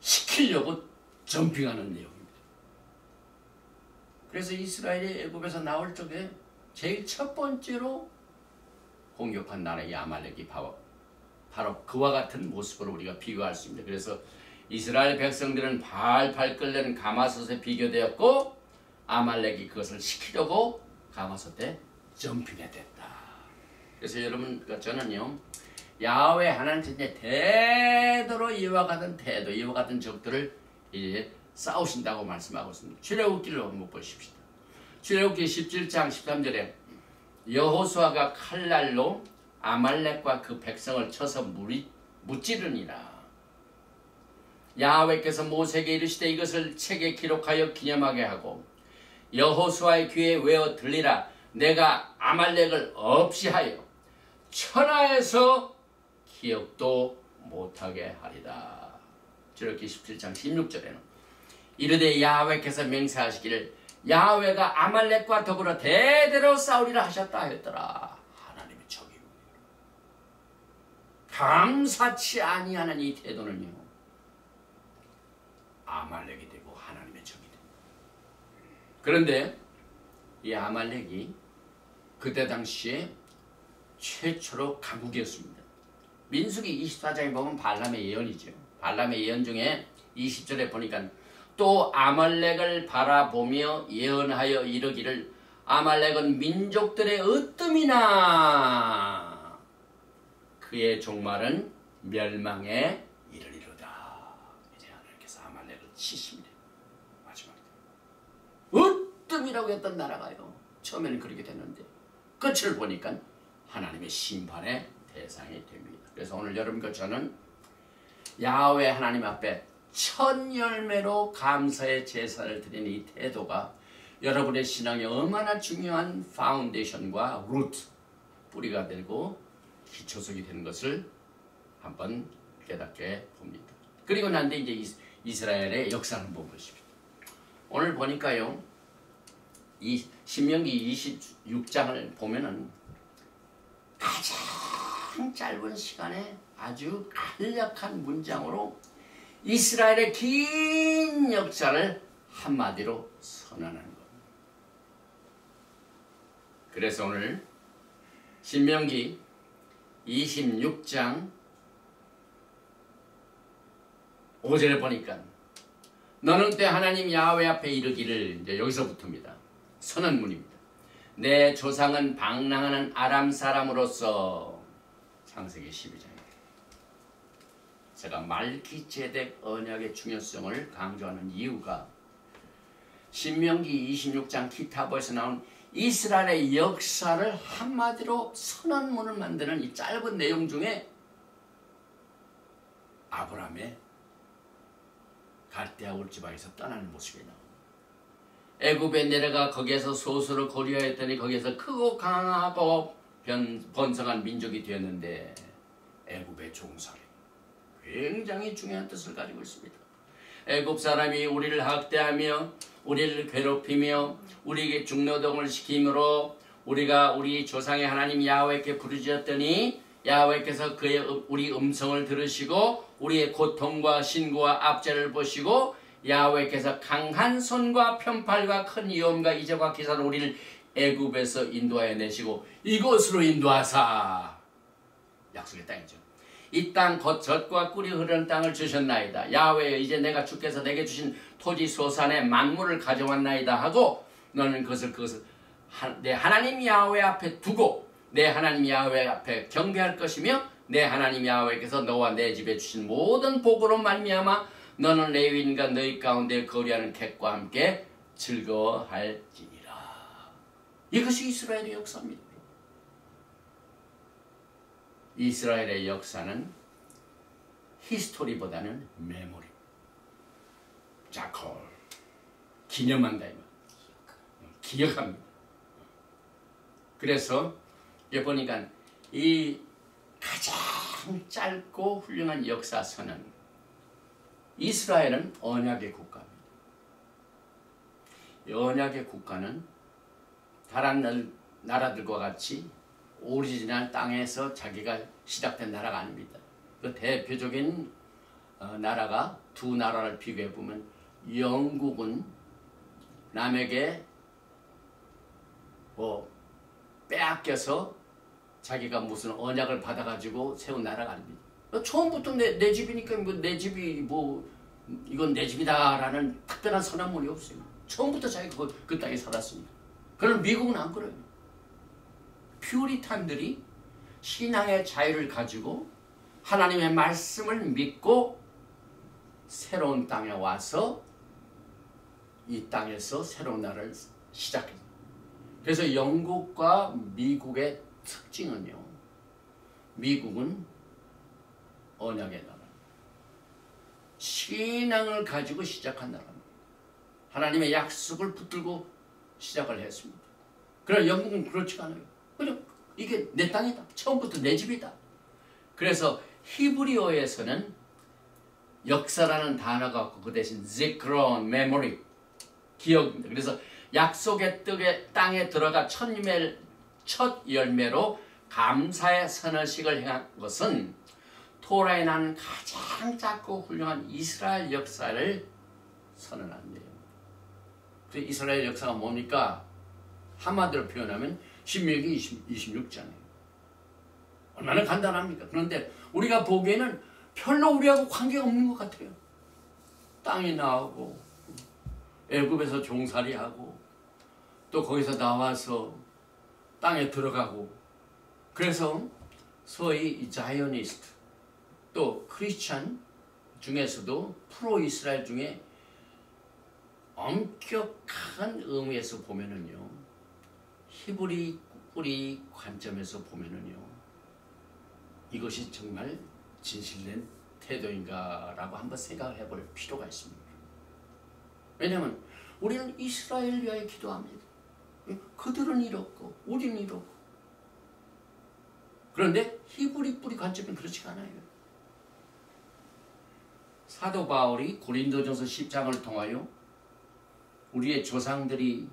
식히려고 점핑하는 내용입니다. 그래서 이스라엘이 애굽에서 나올 적에 제일 첫 번째로 공격한 나라의 아말렉이 바로 그와 같은 모습으로 우리가 비교할 수 있습니다. 그래서 이스라엘 백성들은 팔팔 끓는 가마솥에 비교되었고 아말렉이 그것을 식히려고 가마솥에 점핑해댔다. 그래서 여러분, 저는요, 야훼 하나님께서 대대로 이와 같은 태도, 이와 같은 적들을 이제 싸우신다고 말씀하고 있습니다. 출애굽기를 한번 보십시다. 출애굽기 17장 13절에 여호수아가 칼날로 아말렉과 그 백성을 쳐서 무찌르니라. 야훼께서 모세에게 이르시되 이것을 책에 기록하여 기념하게 하고 여호수아의 귀에 외어 들리라. 내가 아말렉을 없이 하여 천하에서 기억도 못하게 하리라. 출애굽기 17장 16절에는 이르되 야훼께서 맹세하시기를 야훼가 아말렉과 더불어 대대로 싸우리라 하셨다 하였더라. 하나님의 적이요, 감사치 아니하는 이 태도는요, 아말렉이 되고 하나님의 적이 됩니다. 그런데 이 아말렉이 그때 당시에 최초로 강국이었습니다. 민수기 24장에 보면 발람의 예언이죠. 발람의 예언 중에 20절에 보니까 또 아말렉을 바라보며 예언하여 이르기를 아말렉은 민족들의 으뜸이나 그의 종말은 멸망에 이르리로다. 이제 하나님께서 아말렉을 치십니다. 마지막에 으뜸이라고 했던 나라가요, 처음에는 그렇게 됐는데 끝을 보니까 하나님의 심판의 대상이 됩니다. 그래서 오늘 여러분과 저는 야훼 하나님 앞에 첫 열매로 감사의 제사를 드리는 이 태도가 여러분의 신앙에 얼마나 중요한 파운데이션과 루트, 뿌리가 되고 기초석이 되는 것을 한번 깨닫게 봅니다. 그리고 난 뒤에 이제 이스라엘의 역사를 한번 보십시오. 오늘 보니까요, 이 신명기 26장을 보면은 가장 짧은 시간에 아주 간략한 문장으로 이스라엘의 긴 역사를 한마디로 선언하는 겁니다. 그래서 오늘 신명기 26장 5절에 보니까 너는 때 하나님 야훼 앞에 이르기를, 이제 여기서부터입니다. 선언문입니다. 내 조상은 방랑하는 아람 사람으로서, 창세기 12장입니다. 제가 말기ጼ덱 언약의 중요성을 강조하는 이유가 신명기 26장 기타보에서 나온 이스라엘의 역사를 한마디로 선언문을 만드는 이 짧은 내용 중에 아브라함의 갈대아 울지방에서 떠나는 모습이 나옵니다. 애굽에 내려가 거기에서 소수를 거류하였더니 거기에서 크고 강하고 번성한 민족이 되었는데 애굽의 종살이 굉장히 중요한 뜻을 가지고 있습니다. 애굽 사람이 우리를 학대하며 우리를 괴롭히며 우리에게 중노동을 시키므로 우리가 우리 조상의 하나님 야훼께 부르짖었더니 야훼께서 우리 음성을 들으시고 우리의 고통과 신고와 압제를 보시고 야훼께서 강한 손과 편팔과 큰 위험과 이적과 기사로 우리를 애굽에서 인도하여 내시고 이곳으로 인도하사, 약속의 땅이죠. 이 땅 곧 젖과 꿀이 흐르는 땅을 주셨나이다. 야훼여, 이제 내가 주께서 내게 주신 토지 소산의 만물을 가져왔나이다 하고 너는 그것을 내 하나님 야훼 앞에 두고 내 하나님 야훼 앞에 경배할 것이며 내 하나님 야훼께서 너와 내 집에 주신 모든 복으로 말미암아 너는 레위인과 너희 가운데 거류하는 객과 함께 즐거워할지니라. 이것이 이스라엘의 역사입니다. 이스라엘의 역사는 히스토리보다는 메모리, 자콜, 기념한다, 기억합니다. 그래서 여기 보니까 이 가장 짧고 훌륭한 역사서는 이스라엘은 언약의 국가입니다. 이 언약의 국가는 다른 나라들과 같이 오리지널 땅에서 자기가 시작된 나라가 아닙니다. 그 대표적인 나라가 두 나라를 비교해 보면 영국은 남에게 빼앗겨서 자기가 무슨 언약을 받아가지고 세운 나라가 아닙니다. 처음부터 내 집이니까 내 집이 이건 내 집이다라는 특별한 선언문이 없어요. 처음부터 자기가 그 땅에 살았습니다. 그럼 미국은 안 그래요. 퓨리탄들이 신앙의 자유를 가지고 하나님의 말씀을 믿고 새로운 땅에 와서 이 땅에서 새로운 나라를 시작했습니다. 그래서 영국과 미국의 특징은요, 미국은 언약의 나라, 신앙을 가지고 시작한 나라입니다. 하나님의 약속을 붙들고 시작을 했습니다. 그러나 영국은 그렇지가 않아요. 그냥 이게 내 땅이다, 처음부터 내 집이다. 그래서 히브리어에서는 역사라는 단어가 없고 그 대신 zikron, memory, 기억입니다. 그래서 약속의 땅에 들어가 첫 열매로 감사의 선언식을 행한 것은 토라에 나는 가장 작고 훌륭한 이스라엘 역사를 선언한 내용입니다. 그 이스라엘 역사가 뭡니까? 한마디로 표현하면 신명기 26장이에요. 얼마나 간단합니까? 그런데 우리가 보기에는 별로 우리하고 관계가 없는 것 같아요. 땅이 나오고 애굽에서 종살이하고 또 거기서 나와서 땅에 들어가고, 그래서 소위 자이오니스트 또 크리스찬 중에서도 프로 이스라엘 중에 엄격한 의미에서 보면은요, 히브리 뿌리 관점에서 보면은요, 이것이 정말 진실된 태도인가라고 한번 생각해 볼 필요가 있습니다. 왜냐하면 우리는 이스라엘 위하여 기도합니다. 그들은 이렇고 우리는 이렇고. 그런데 히브리 뿌리 관점은 그렇지가 않아요. 사도 바울이 고린도전서 10장을 통하여 우리의 조상들이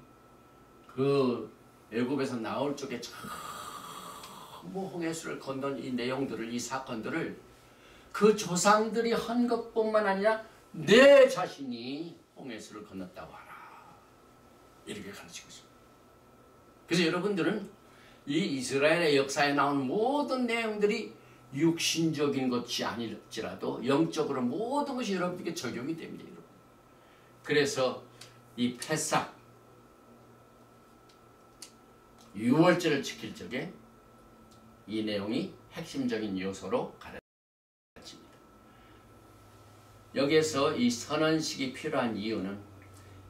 그 애굽에서 나올 적에 전부 홍해수를 건넌 이 내용들을, 이 사건들을 그 조상들이 한 것뿐만 아니라 내 자신이 홍해수를 건넜다고 하라, 이렇게 가르치고 있습니다. 그래서 여러분들은 이 이스라엘의 역사에 나온 모든 내용들이 육신적인 것이 아닐지라도 영적으로 모든 것이 여러분에게 적용이 됩니다. 여러분. 그래서 이 패삭 유월절을 지킬 적에 이 내용이 핵심적인 요소로 가르칩니다. 여기에서 이 선언식이 필요한 이유는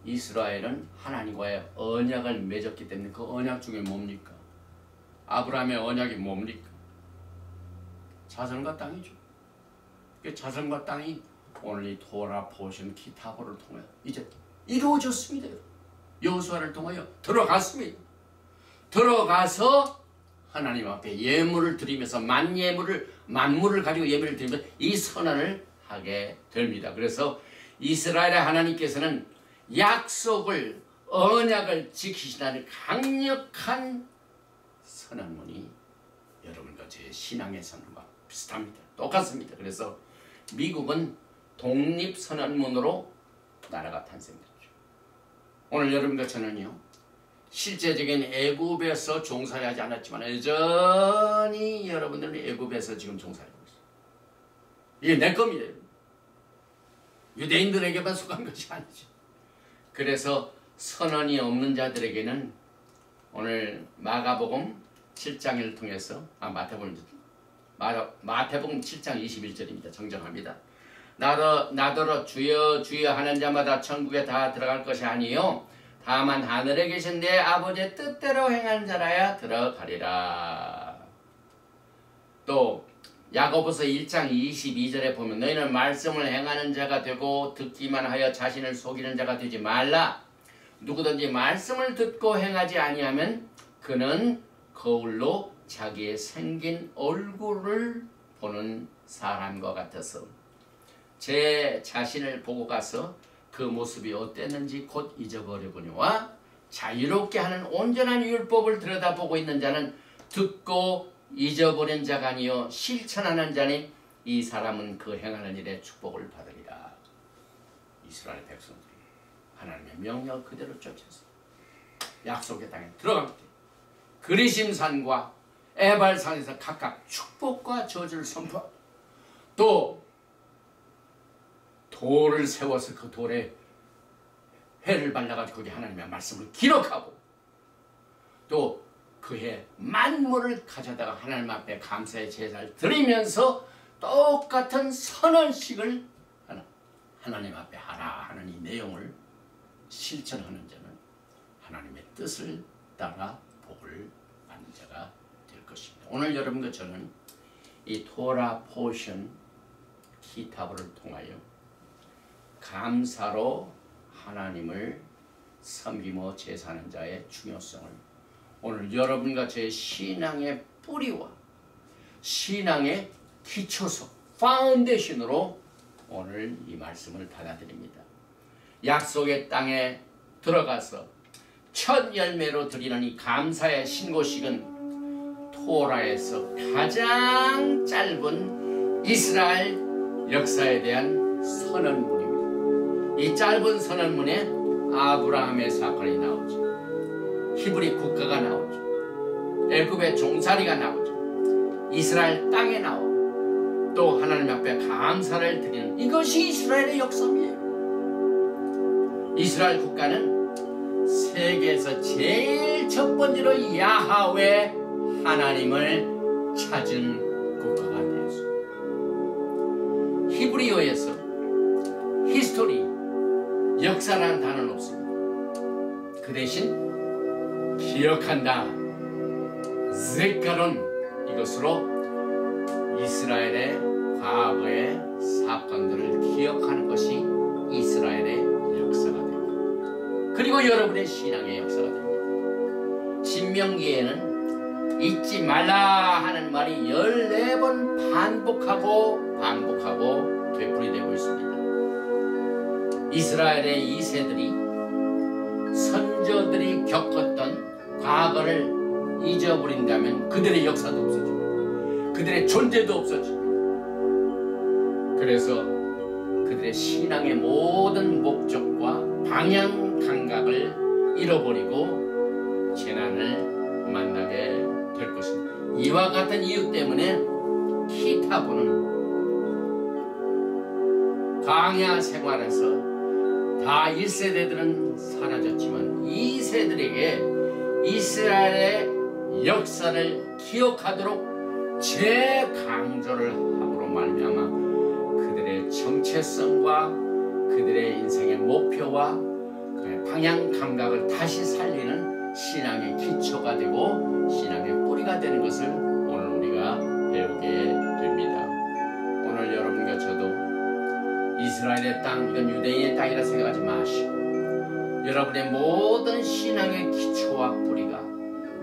이스라엘은 하나님과의 언약을 맺었기 때문에 그 언약 중에 뭡니까? 아브라함의 언약이 뭡니까? 자선과 땅이죠. 그 자선과 땅이 오늘 이 토라 포션 키타보를 통하여 이제 이루어졌습니다. 여호수아를 통하여 들어갔습니다. 들어가서 하나님 앞에 예물을 드리면서 만물을 가지고 예물을 드리면서 이 선언을 하게 됩니다. 그래서 이스라엘의 하나님께서는 약속을 언약을 지키시다는 강력한 선언문이 여러분과 제 신앙의 선언과 비슷합니다. 똑같습니다. 그래서 미국은 독립선언문으로 나라가 탄생했죠. 오늘 여러분과 저는요, 실제적인 애굽에서 종살이 하지 않았지만 여전히 여러분들은 애굽에서 지금 종살이하고 있어요. 이게 내 겁니다. 유대인들에게만 속한 것이 아니죠. 그래서 선언이 없는 자들에게는 오늘 마가복음 7장을 통해서 마태복음 7장 21절입니다. 정정합니다. 나더러 주여 주여 하는 자마다 천국에 다 들어갈 것이 아니요 다만 하늘에 계신 내 아버지의 뜻대로 행한 자라야 들어가리라. 또 야고보서 1장 22절에 보면 너희는 말씀을 행하는 자가 되고 듣기만 하여 자신을 속이는 자가 되지 말라. 누구든지 말씀을 듣고 행하지 아니하면 그는 거울로 자기의 생긴 얼굴을 보는 사람과 같아서 제 자신을 보고 가서 그 모습이 어땠는지 곧 잊어버리거니와 자유롭게 하는 온전한 율법을 들여다보고 있는 자는 듣고 잊어버린 자가 아니요 실천하는 자니 이 사람은 그 행하는 일에 축복을 받으리라. 이스라엘 백성들이 하나님의 명령 그대로 쫓아서 약속의 땅에 들어갑니다. 그리심산과 에발산에서 각각 축복과 저주를 선포하고 또 돌을 세워서 그 돌에 회를 발라가지고 거기 하나님의 말씀을 기록하고 또 그해 만물을 가져다가 하나님 앞에 감사의 제사를 드리면서 똑같은 선언식을 하나님 앞에 하라 하는 이 내용을 실천하는 자는 하나님의 뜻을 따라 복을 받는 자가 될 것입니다. 오늘 여러분과 저는 이 토라 포션 키타브를 통하여 감사로 하나님을 섬기며 제사하는 자의 중요성을 오늘 여러분과 제 신앙의 뿌리와 신앙의 기초석 파운데이션으로 오늘 이 말씀을 받아들입니다. 약속의 땅에 들어가서 첫 열매로 드리는 이 감사의 신고식은 토라에서 가장 짧은 이스라엘 역사에 대한 선언문입니다. 이 짧은 선언문에 아브라함의 사건이 나오죠. 히브리 국가가 나오죠. 애굽의 종살이가 나오죠. 이스라엘 땅에 나오고 또 하나님 앞에 감사를 드리는 이것이 이스라엘의 역사입니다. 이스라엘 국가는 세계에서 제일 첫 번째로 야하웨 하나님을 찾은 국가가 되었습니다. 히브리어에서 히스토리, 역사라는 단어는 없습니다. 그 대신 기억한다, 제카론 이것으로 이스라엘의 과거의 사건들을 기억하는 것이 이스라엘의 역사가 됩니다. 그리고 여러분의 신앙의 역사가 됩니다. 신명기에는 잊지 말라 하는 말이 14번 반복하고 되풀이되고 있습니다. 이스라엘의 2세들이 선조들이 겪었던 과거를 잊어버린다면 그들의 역사도 없어지고 그들의 존재도 없어지고 그래서 그들의 신앙의 모든 목적과 방향 감각을 잃어버리고 재난을 만나게 이와 같은 이유 때문에 키타보는 광야 생활에서 다 1세대들은 사라졌지만 2세들에게 이스라엘의 역사를 기억하도록 재강조를 함으로 말미암아 그들의 정체성과 그들의 인생의 목표와 그의 방향 감각을 다시 살리는 신앙의 기초가 되고 신앙의 뿌리가 되는 것을 오늘 우리가 배우게 됩니다. 오늘 여러분과 저도 이스라엘의 땅, 이건 유대인의 땅이라 생각하지 마시고 여러분의 모든 신앙의 기초와 뿌리가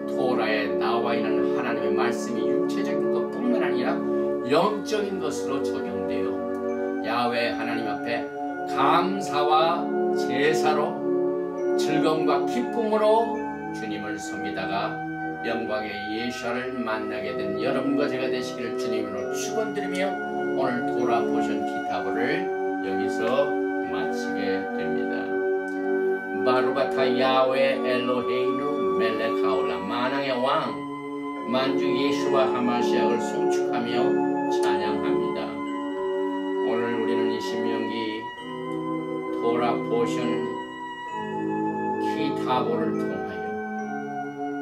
토라에 나와 있는 하나님의 말씀이 육체적인 것뿐만 아니라 영적인 것으로 적용되어 야훼 하나님 앞에 감사와 제사로 즐거움과 기쁨으로 주님을 섬기다가 영광의 예수를 만나게 된 여러분과 제가 되시기를 주님으로 축원드리며 오늘 토라 포션 기타브를 여기서 마치게 됩니다. 바루바타 야훼 엘로헤이누 멜렉하올라 만왕의 왕 만주 예수와 하마시아를 송축하며 찬양합니다. 오늘 우리는 이 신명기 토라 포션 기타보를 통하여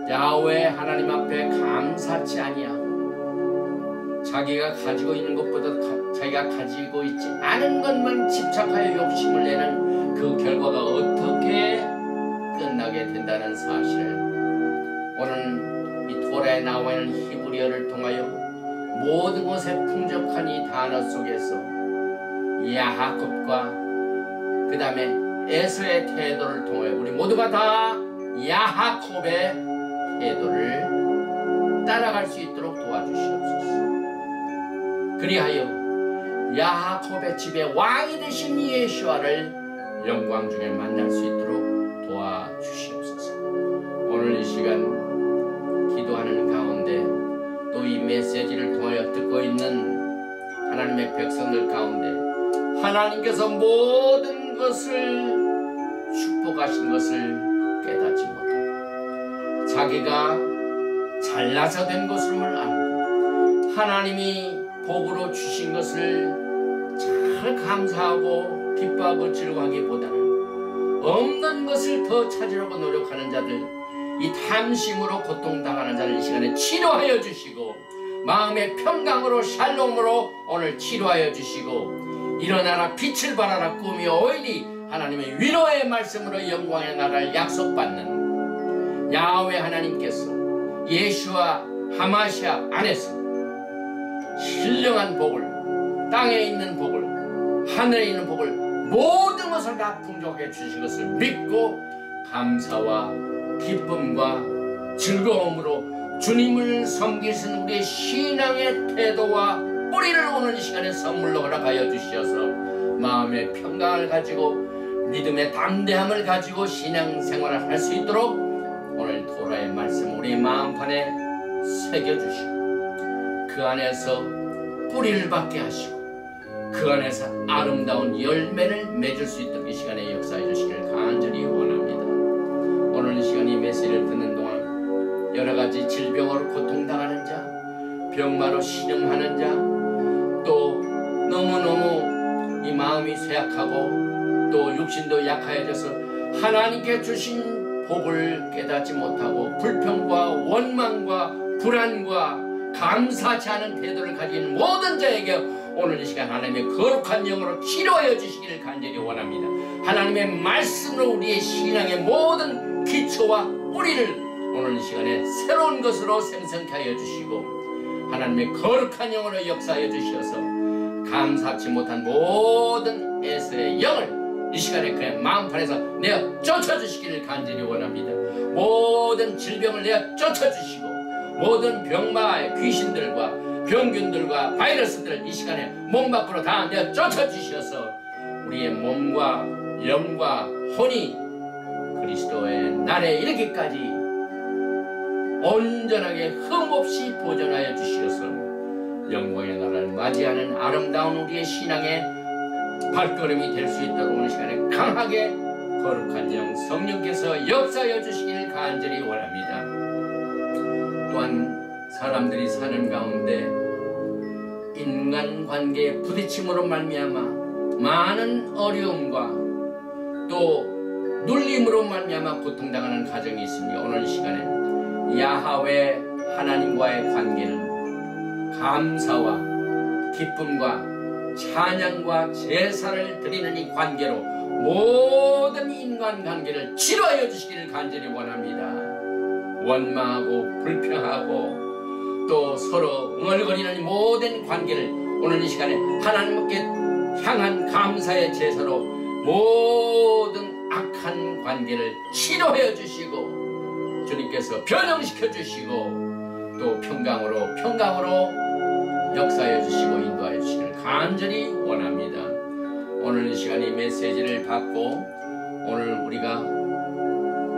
야훼 하나님 앞에 감사치 아니하고 자기가 가지고 있는 것보다 자기가 가지고 있지 않은 것만 집착하여 욕심을 내는 그 결과가 어떻게 끝나게 된다는 사실을 오늘 이 토라에 나와 있는 히브리어를 통하여 모든 것에 풍족한 이 단어 속에서 야하kop과 그 다음에 에서의 태도를 통하여 우리 모두가 다 야하kop의 태도를 따라갈 수 있도록 도와주시옵소서. 그리하여 야하kop의 집에 왕이 되신 예수와를 영광 중에 만날 수 있도록 도와주시옵소서. 오늘 이 시간 기도하는 가운데 또 이 메시지를 통하여 듣고 있는 하나님의 백성들 가운데 하나님께서 모든 것을 축복하신 것을 깨닫지 못하고 자기가 잘나서 된 것을 알고 하나님이 복으로 주신 것을 잘 감사하고 기뻐하고 즐거워하기보다는 없는 것을 더 찾으려고 노력하는 자들, 이 탐심으로 고통당하는 자를 이 시간에 치료하여 주시고 마음의 평강으로 샬롬으로 오늘 치료하여 주시고 일어나라 빛을 발하라 꿈이 오일이 하나님의 위로의 말씀으로 영광의 나라를 약속받는 야훼 하나님께서 예수와 하마시아 안에서 신령한 복을, 땅에 있는 복을, 하늘에 있는 복을 모든 것을 다 풍족하게 주신 것을 믿고 감사와 기쁨과 즐거움으로 주님을 섬기신 우리의 신앙의 태도와 뿌리를 오늘 이 시간에 선물로 허락하여 주셔서 마음의 평강을 가지고 믿음의 담대함을 가지고 신앙생활을 할 수 있도록 오늘 토라의 말씀 우리 마음판에 새겨주시고 그 안에서 뿌리를 받게 하시고 그 안에서 아름다운 열매를 맺을 수 있도록 이 시간에 역사해 주시기를 간절히 원합니다. 오늘 이 시간 이 메시지를 듣는 동안 여러가지 질병으로 고통당하는 자, 병마로 신음하는 자, 또 너무너무 이 마음이 쇠약하고 또 육신도 약하여져서 하나님께 주신 복을 깨닫지 못하고 불평과 원망과 불안과 감사치 않은 태도를 가진 모든 자에게 오늘 이 시간 하나님의 거룩한 영으로 치료하여 주시기를 간절히 원합니다. 하나님의 말씀으로 우리의 신앙의 모든 기초와 뿌리를 오늘 이 시간에 새로운 것으로 생성케 하여 주시고 하나님의 거룩한 영으로 역사하여 주셔서 감사치 못한 모든 에서의 영을 이 시간에 그의 마음판에서 내어 쫓아주시기를 간절히 원합니다. 모든 질병을 내어 쫓아주시고 모든 병마의 귀신들과 병균들과 바이러스들을 이 시간에 몸 밖으로 다 내어 쫓아주셔서 우리의 몸과 영과 혼이 그리스도의 날에 이르기까지 온전하게 흠없이 보존하여 주시어서 영광의 나라를 맞이하는 아름다운 우리의 신앙의 발걸음이 될 수 있도록 오늘 시간에 강하게 거룩한 영 성령께서 역사하여 주시기를 간절히 원합니다. 또한 사람들이 사는 가운데 인간관계의 부딪힘으로 말미암아 많은 어려움과 또 눌림으로 말미암아 고통당하는 가정이 있으니 오늘 시간에 야하웨 하나님과의 관계는 감사와 기쁨과 찬양과 제사를 드리는 이 관계로 모든 인간관계를 치료하여 주시기를 간절히 원합니다. 원망하고 불평하고 또 서로 응얼거리는 이 모든 관계를 오늘 이 시간에 하나님께 향한 감사의 제사로 모든 악한 관계를 치료하여 주시고 주님께서 변형시켜 주시고 또 평강으로 역사하여 주시고 인도하여 주시기를 간절히 원합니다. 오늘 이 시간 이 메시지를 받고 오늘 우리가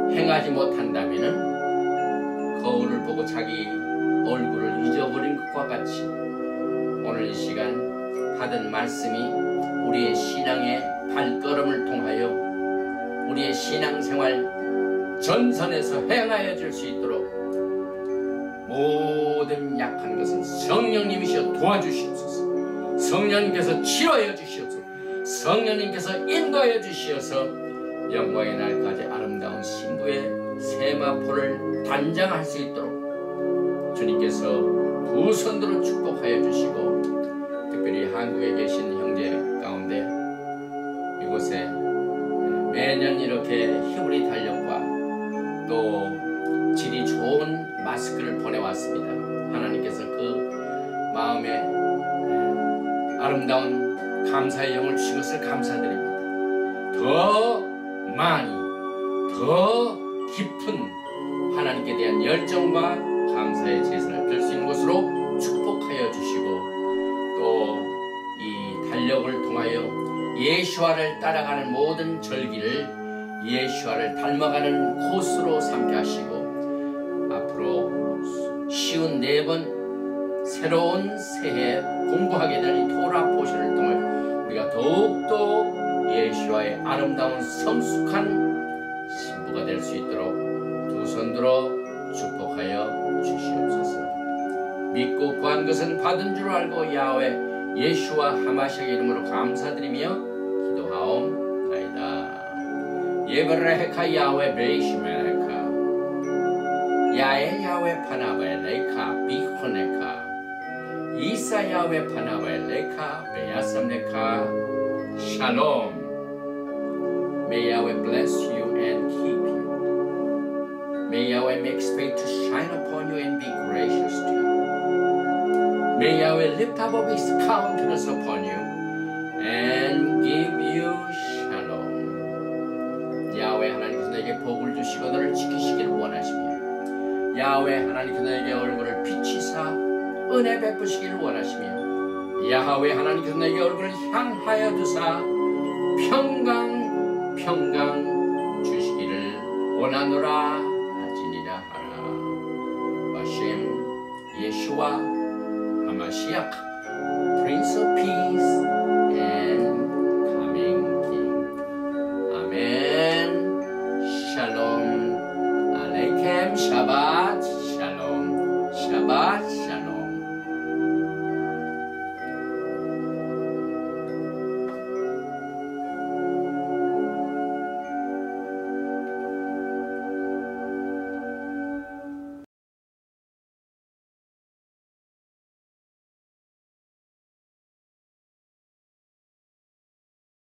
행하지 못한다면은 거울을 보고 자기 얼굴을 잊어버린 것과 같이 오늘 이 시간 받은 말씀이 우리의 신앙의 발걸음을 통하여 우리의 신앙생활 전선에서 행하여 줄 수 있도록 모든 약한 것은 성령님이시여 도와주시옵소서. 성령님께서 치료하여 주시옵소서. 성령님께서 인도하여 주시어서 영광의 날까지 아름다운 신부의 세마포를 단장할 수 있도록 주님께서 두 손으로 축복하여 주시고 특별히 한국에 계신 형제 가운데 이곳에 매년 이렇게 히브리 달력과 또 질이 좋은 마스크를 보내왔습니다. 하나님께서 그 마음에 아름다운 감사의 영을 주신 것을 감사드립니다. 더 많이 더 깊은 하나님께 대한 열정과 감사의 제사를 드릴 수 있는 것으로 축복하여 주시고 또 이 달력을 통하여 예수와를 따라가는 모든 절기를 예수와를 닮아가는 코스로 삼게 하시고 앞으로 쉬운 4번 새로운 새해 공부하게 될 이 토라 포션을 통해 우리가 더욱더 예수와의 아름다운 성숙한 신부가 될 수 있도록 두 손 들어 축복하여 주시옵소서. 믿고 구한 것은 받은 줄 알고 야훼 예수와 하마시아의 이름으로 감사드리며 기도하옵나이다. 예브레헤카 야훼 베이시메레카 야에 야훼 파나베레카 비코네카 이사 야훼 파나베레카 베야삼레카 샬롬. May Yahweh bless you and keep you. May Yahweh make his face to shine upon you and be gracious to you. May Yahweh lift up his countenance upon you and give you shalom. 야훼 하나님께서 너에게 복을 주시고 너를 지키시기를 원하시며 야훼 하나님께서 너에게 얼굴을 비치사 은혜 베푸시기를 원하시며 야훼 하나님께서 너에게 얼굴을 향하여 두사 평강 주시기를 원하노라 하지니라 하라. 바셈 예수와 하마시아 Prince of Peace and Coming King. 아멘. 샬롬 알레이켐 샤바